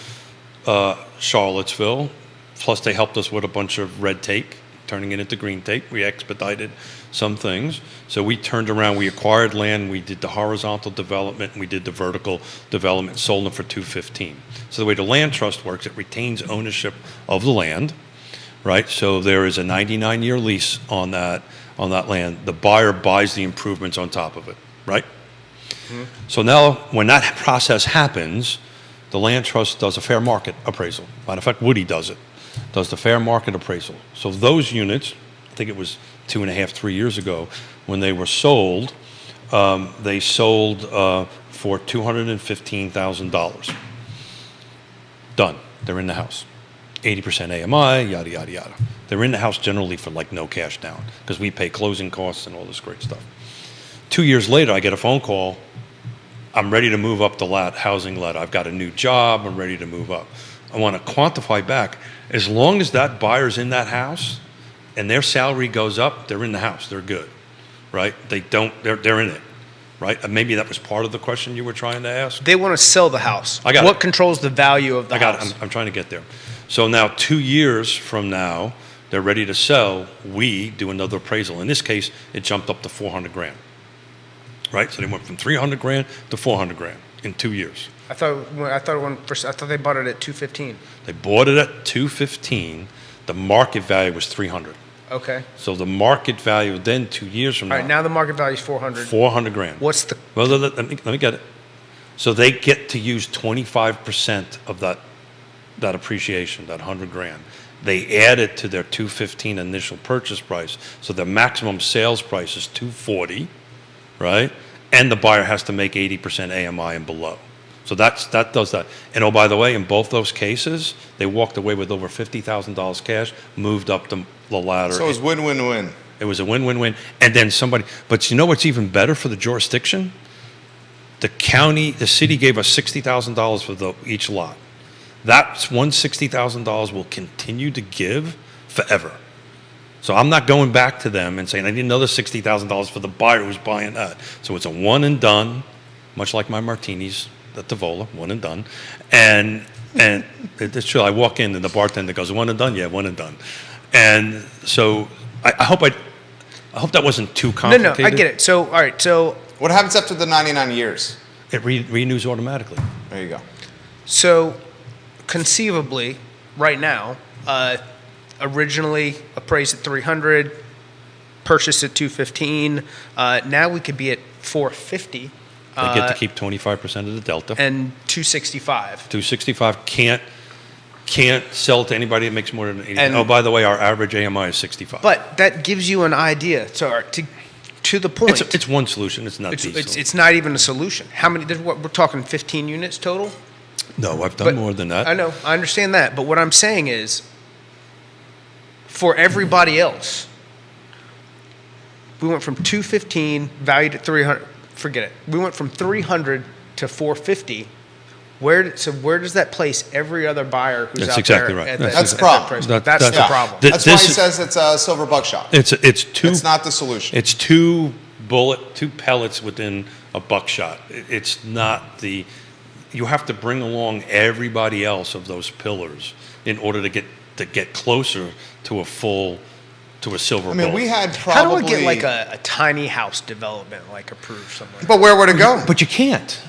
Speaker 3: Charlottesville. Plus they helped us with a bunch of red tape, turning it into green tape. We expedited some things. So we turned around, we acquired land, we did the horizontal development, and we did the vertical development, sold them for $215,000. So the way the land trust works, it retains ownership of the land, right? So there is a 99-year lease on that land. The buyer buys the improvements on top of it, right? Mm-hmm. So now when that process happens, the land trust does a fair market appraisal. Matter of fact, Woody does the fair market appraisal. So those units, I think it was 2.5, 3 years ago, when they were sold, They sold for $215,000. Done. They're in the house. 80% AMI, yada, yada, yada. They're in the house generally for like no cash down because we pay closing costs and all this great stuff. 2 years later, I get a phone call. I'm ready to move up the housing ladder. I've got a new job. I'm ready to move up. I want to quantify back. As long as that buyer's in that house and their salary goes up, they're in the house. They're good, right? They're in it, right? Maybe that was part of the question you were trying to ask.
Speaker 2: They want to sell the house.
Speaker 3: I got
Speaker 2: what
Speaker 3: it.
Speaker 2: controls the value of the house?
Speaker 3: I'm trying to get there. So now 2 years from now, they're ready to sell. We do another appraisal. In this case, it jumped up to 400 grand, right? So they went from 300 grand to 400 grand in 2 years.
Speaker 2: I thought they bought it at 215.
Speaker 3: They bought it at 215. The market value was 300.
Speaker 2: Okay.
Speaker 3: So the market value then 2 years from
Speaker 2: All right. Now the market value is 400.
Speaker 3: 400 grand.
Speaker 2: What's the?
Speaker 3: Well, let me get it. So they get to use 25% of that appreciation, that 100 grand. They add it to their 215 initial purchase price. So the maximum sales price is 240, right? And the buyer has to make 80% AMI and below. So that does that. And oh, by the way, in both those cases, they walked away with over $50,000 cash, moved up the ladder.
Speaker 1: So it was win-win-win.
Speaker 3: It was a win-win-win. And then but you know what's even better for the jurisdiction? The city gave us $60,000 for each lot. That's $160,000 will continue to give forever. So I'm not going back to them and saying, I need another $60,000 for the buyer who's buying that. So it's a one and done, much like my martinis at Tavola, one and done. And it's true, I walk in and the bartender goes, one and done? Yeah, one and done. And so I hope that wasn't too complicated.
Speaker 2: No, I get it. So, all right, so.
Speaker 1: What happens after the 99 years?
Speaker 3: It renews automatically.
Speaker 1: There you go.
Speaker 2: So, conceivably, right now, originally appraised at 300, purchased at 215. Now we could be at 450.
Speaker 3: They get to keep 25% of the delta.
Speaker 2: And 265.
Speaker 3: 265 can't sell to anybody that makes more than 80.
Speaker 2: And,
Speaker 3: oh, by the way, our average AMI is 65.
Speaker 2: But that gives you an idea. So to the point.
Speaker 3: It's one solution. It's not the solution.
Speaker 2: It's not even a solution. How many? We're talking 15 units total.
Speaker 3: No, I've done more than that.
Speaker 2: I know. I understand that. But what I'm saying is, for everybody else, we went from 215 valued at 300. Forget it. We went from 300 to 450. Where does that place every other buyer who's
Speaker 3: That's
Speaker 2: out
Speaker 3: exactly
Speaker 2: there?
Speaker 3: right.
Speaker 1: That's the problem.
Speaker 2: That's the problem.
Speaker 1: That's why he says it's a silver buckshot.
Speaker 3: It's
Speaker 1: not the solution.
Speaker 3: It's two pellets within a buckshot. It's not the. You have to bring along everybody else of those pillars in order to get closer to a silver bullet.
Speaker 1: I mean, we had probably.
Speaker 2: How do I get like a tiny house development like approved somewhere?
Speaker 1: But where would it go?
Speaker 3: But you can't.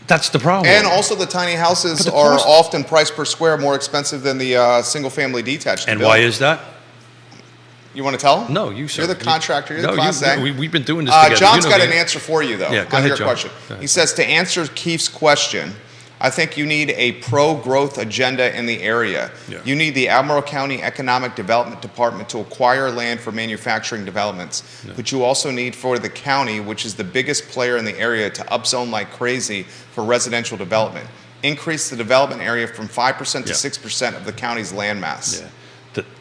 Speaker 3: That's the problem.
Speaker 1: And also, the tiny houses are often priced per square more expensive than the single-family detached.
Speaker 3: And why is that?
Speaker 1: You want to tell?
Speaker 3: No, you sir.
Speaker 1: You're the contractor. You're the class A.
Speaker 3: We've been doing this together.
Speaker 1: John's got an answer for you, though,
Speaker 3: Yeah, go
Speaker 1: on
Speaker 3: ahead,
Speaker 1: your
Speaker 3: John.
Speaker 1: question.
Speaker 3: Go ahead.
Speaker 1: He says, to answer Keith's question, I think you need a pro-growth agenda in the area.
Speaker 3: Yeah.
Speaker 1: You need the Albemarle County Economic Development Department to acquire land for manufacturing developments.
Speaker 3: Yeah.
Speaker 1: But you also need for the county, which is the biggest player in the area, to upzone like crazy for residential development. Increase the development area from 5% to 6% of the county's land mass.
Speaker 3: Yeah.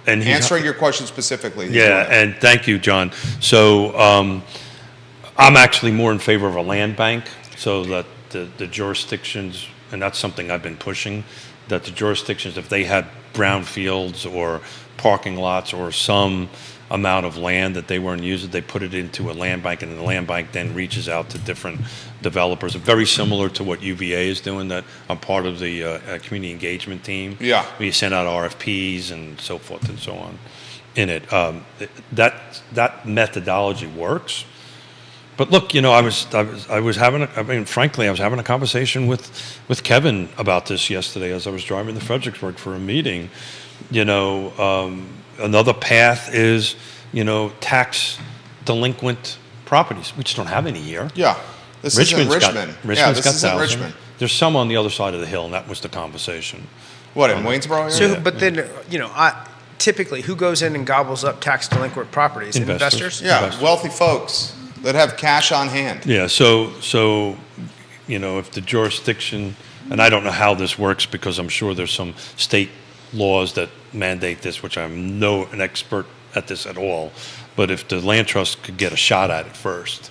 Speaker 3: And
Speaker 1: Answering your question specifically.
Speaker 3: Yeah, and thank you, John. So I'm actually more in favor of a land bank so that the jurisdictions, and that's something I've been pushing, that the jurisdictions, if they had brownfields or parking lots or some amount of land that they weren't using, they put it into a land bank, and the land bank then reaches out to different developers. Very similar to what UVA is doing, that I'm part of the community engagement team.
Speaker 1: Yeah.
Speaker 3: We send out RFPs and so forth and so on in it. That methodology works. But look, I was having a conversation with Kevin about this yesterday as I was driving to Fredericksburg for a meeting. Another path is, tax delinquent properties. We just don't have any here.
Speaker 1: Yeah. This is in Richmond.
Speaker 3: Richmond's got
Speaker 1: this is in
Speaker 3: 1,000.
Speaker 1: Richmond.
Speaker 3: There's some on the other side of the hill, and that was the conversation.
Speaker 1: What, in Waynesboro area?
Speaker 2: So, but then, typically, who goes in and gobbles up tax delinquent properties? Investors?
Speaker 1: Yeah,
Speaker 3: Investors.
Speaker 1: wealthy folks. that have cash on hand.
Speaker 3: Yeah, so, if the jurisdiction, and I don't know how this works because I'm sure there's some state laws that mandate this, which I'm an expert at this at all, but if the land trust could get a shot at it first,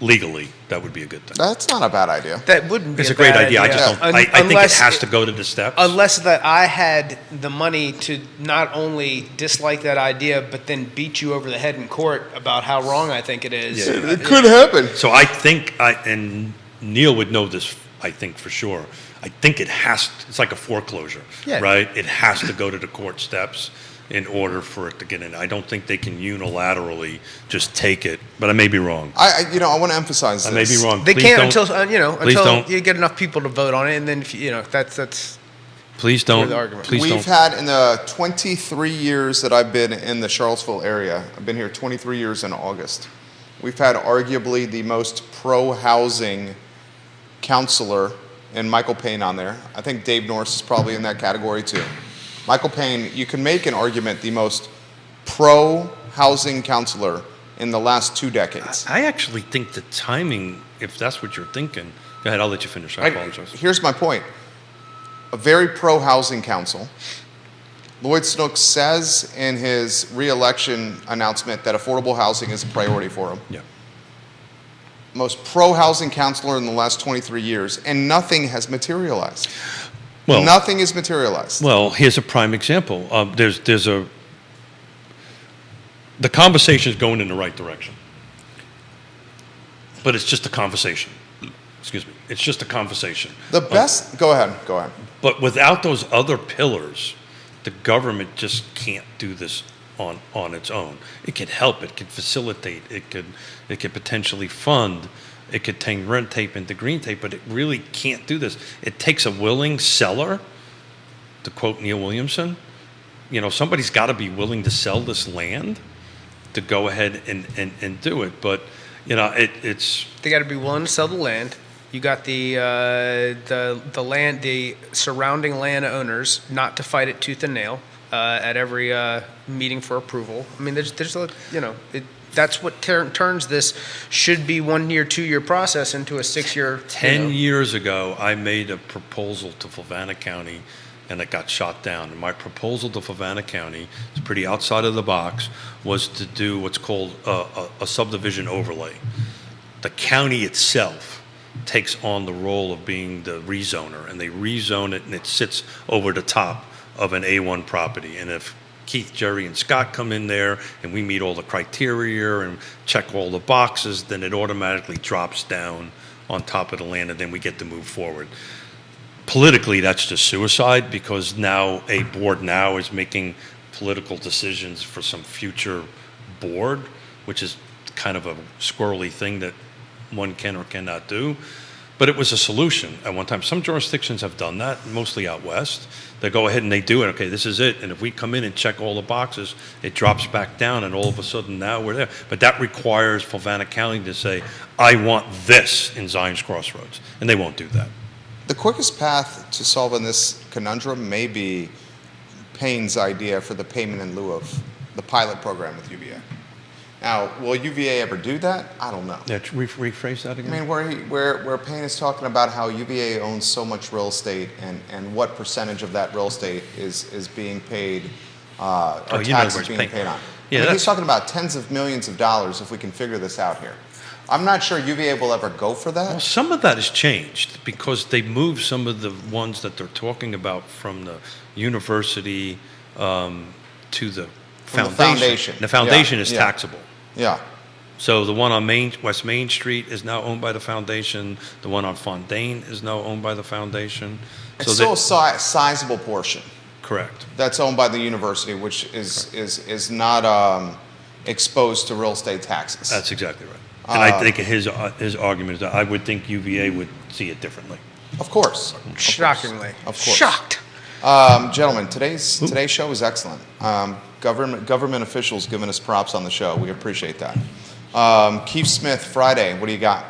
Speaker 3: legally, that would be a good thing.
Speaker 1: That's not a bad idea.
Speaker 2: That wouldn't be
Speaker 3: It's a great
Speaker 2: bad
Speaker 3: idea. I just don't, I think it
Speaker 2: Unless-
Speaker 3: has to go to the steps.
Speaker 2: Unless that I had the money to not only dislike that idea, but then beat you over the head in court about how wrong I think it is.
Speaker 3: Yeah.
Speaker 1: It could happen.
Speaker 3: So I think, and Neil would know this, I think for sure. I think it's like a foreclosure,
Speaker 2: Yeah.
Speaker 3: right? It has to go to the court steps in order for it to get in. I don't think they can unilaterally just take it, but I may be wrong.
Speaker 1: I want to emphasize
Speaker 3: I
Speaker 1: this.
Speaker 3: may be wrong.
Speaker 2: They
Speaker 3: Please
Speaker 2: can't
Speaker 3: don't- please
Speaker 2: until
Speaker 3: don't.
Speaker 2: you get enough people to vote on it, and then if that's
Speaker 3: Please
Speaker 2: Where
Speaker 3: don't.
Speaker 2: the argument-
Speaker 3: Please
Speaker 1: We've
Speaker 3: don't.
Speaker 1: had in the 23 years that I've been in the Charlottesville area, I've been here 23 years in August, we've had arguably the most pro-housing counselor, and Michael Payne on there. I think Dave Norris is probably in that category too. Michael Payne, you can make an argument the most pro-housing counselor in the last 2 decades.
Speaker 3: I actually think the timing, if that's what you're thinking. Go ahead, I'll let you finish. I apologize.
Speaker 1: Here's my point. A very pro-housing council. Lloyd Snook says in his re-election announcement that affordable housing is a priority for him.
Speaker 3: Yeah.
Speaker 1: Most pro-housing counselor in the last 23 years, and nothing has materialized.
Speaker 3: Well,
Speaker 1: Nothing is materialized.
Speaker 3: Well, here's a prime example. The conversation is going in the right direction, but it's just a conversation. Excuse me. It's just a conversation.
Speaker 1: The best, go ahead.
Speaker 3: But without those other pillars, the government just can't do this on its own. It could help. It could facilitate. It could potentially fund. It could turn red tape into green tape, but it really can't do this. It takes a willing seller, to quote Neil Williamson. Somebody's got to be willing to sell this land to go ahead and do it. But, it's...
Speaker 2: they got to be willing to sell the land. You got the land, the surrounding landowners not to fight it tooth and nail at every meeting for approval. I mean, that's what turns this should be 1 year, 2 year process into a 6 year.
Speaker 3: 10 years ago, I made a proposal to Fluvanna County, and it got shot down. And my proposal to Fluvanna County, it's pretty outside of the box, was to do what's called a subdivision overlay. The county itself takes on the role of being the rezoner, and they rezone it, and it sits over the top of an A1 property. And if Keith, Jerry, and Scott come in there and we meet all the criteria and check all the boxes, then it automatically drops down on top of the land, and then we get to move forward. Politically, that's just suicide, because now a board now is making political decisions for some future board, which is kind of a squirrely thing that one can or cannot do. But it was a solution at one time. Some jurisdictions have done that, mostly out west. They go ahead and they do it. Okay, this is it. And if we come in and check all the boxes, it drops back down, and all of a sudden now we're there. But that requires Fluvanna County to say, I want this in Zion's Crossroads. And they won't do that.
Speaker 1: The quickest path to solving this conundrum may be Payne's idea for the payment in lieu of the pilot program with UVA. Now, will UVA ever do that? I don't know.
Speaker 3: Yeah, rephrase that again.
Speaker 1: I mean, where Payne is talking about how UVA owns so much real estate, and what percentage of that real estate is being paid, or taxes being paid on.
Speaker 3: Yeah,
Speaker 1: I mean, he's talking about tens of millions of dollars if we can figure this out here. I'm not sure UVA will ever go for that.
Speaker 3: Well, some of that has changed because they moved some of the ones that they're talking about from the university to the
Speaker 1: From the
Speaker 3: foundation.
Speaker 1: foundation.
Speaker 3: The foundation is
Speaker 1: Yeah.
Speaker 3: taxable.
Speaker 1: Yeah.
Speaker 3: So the one on West Main Street is now owned by the foundation. The one on Fontaine is now owned by the foundation.
Speaker 1: It's still a sizable portion
Speaker 3: correct.
Speaker 1: that's owned by the university, which is not exposed to real estate taxes.
Speaker 3: That's exactly right. And I think his argument is that I would think UVA would see it differently.
Speaker 1: Of course.
Speaker 2: Shockingly.
Speaker 1: Of course.
Speaker 2: Shocked.
Speaker 1: Gentlemen, today's show was excellent. Government officials giving us props on the show. We appreciate that. Keith Smith, Friday, what do you got?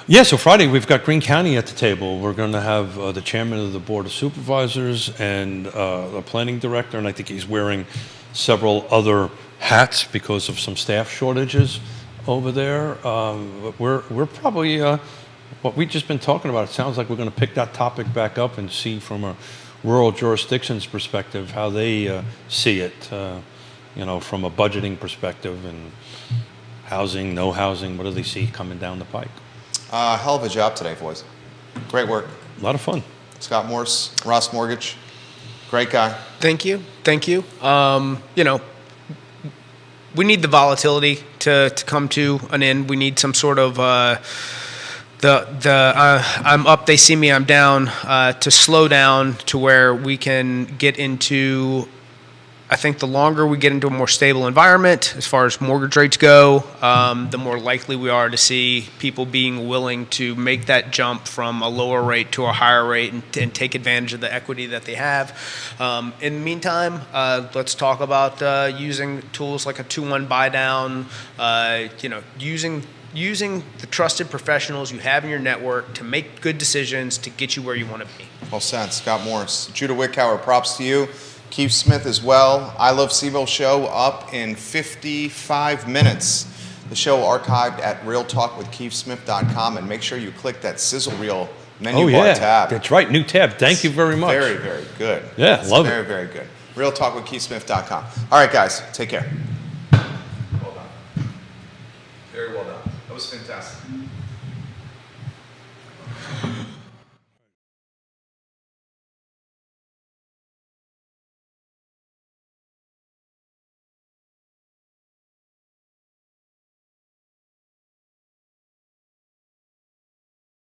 Speaker 3: Yeah, so Friday we've got Greene County at the table. We're going to have the chairman of the Board of Supervisors and the planning director, and I think he's wearing several other hats because of some staff shortages. over there. But we're probably what we've just been talking about. It sounds like we're going to pick that topic back up and see from a rural jurisdictions perspective how they see it. From a budgeting perspective and housing, no housing. What do they see coming down the pike?
Speaker 1: Hell of a job today, boys. Great work.
Speaker 3: A lot of fun.
Speaker 1: Scott Morse, Ross Mortgage, great guy.
Speaker 2: Thank you. We need the volatility to come to an end. We need some sort of I'm up, they see me, I'm down, to slow down to where we can get into. I think the longer we get into a more stable environment as far as mortgage rates go, the more likely we are to see people being willing to make that jump from a lower rate to a higher rate and take advantage of the equity that they have. In the meantime, let's talk about using tools like a 2-1 buy down, using the trusted professionals you have in your network to make good decisions to get you where you want to be.
Speaker 1: Well said, Scott Morse. Judah Wickhauer, props to you. Keith Smith as well. I Love CVille show up in 55 minutes. The show archived at realtalkwithkeithsmith.com, and make sure you click that sizzle reel menu bar tab.
Speaker 3: That's right, new tab. Thank you very much.
Speaker 1: Very, very good.
Speaker 3: Yeah, love it.
Speaker 1: Very, very good. Realtalkwithkeithsmith.com. All right, guys, take care. Well done. Very well done. That was fantastic.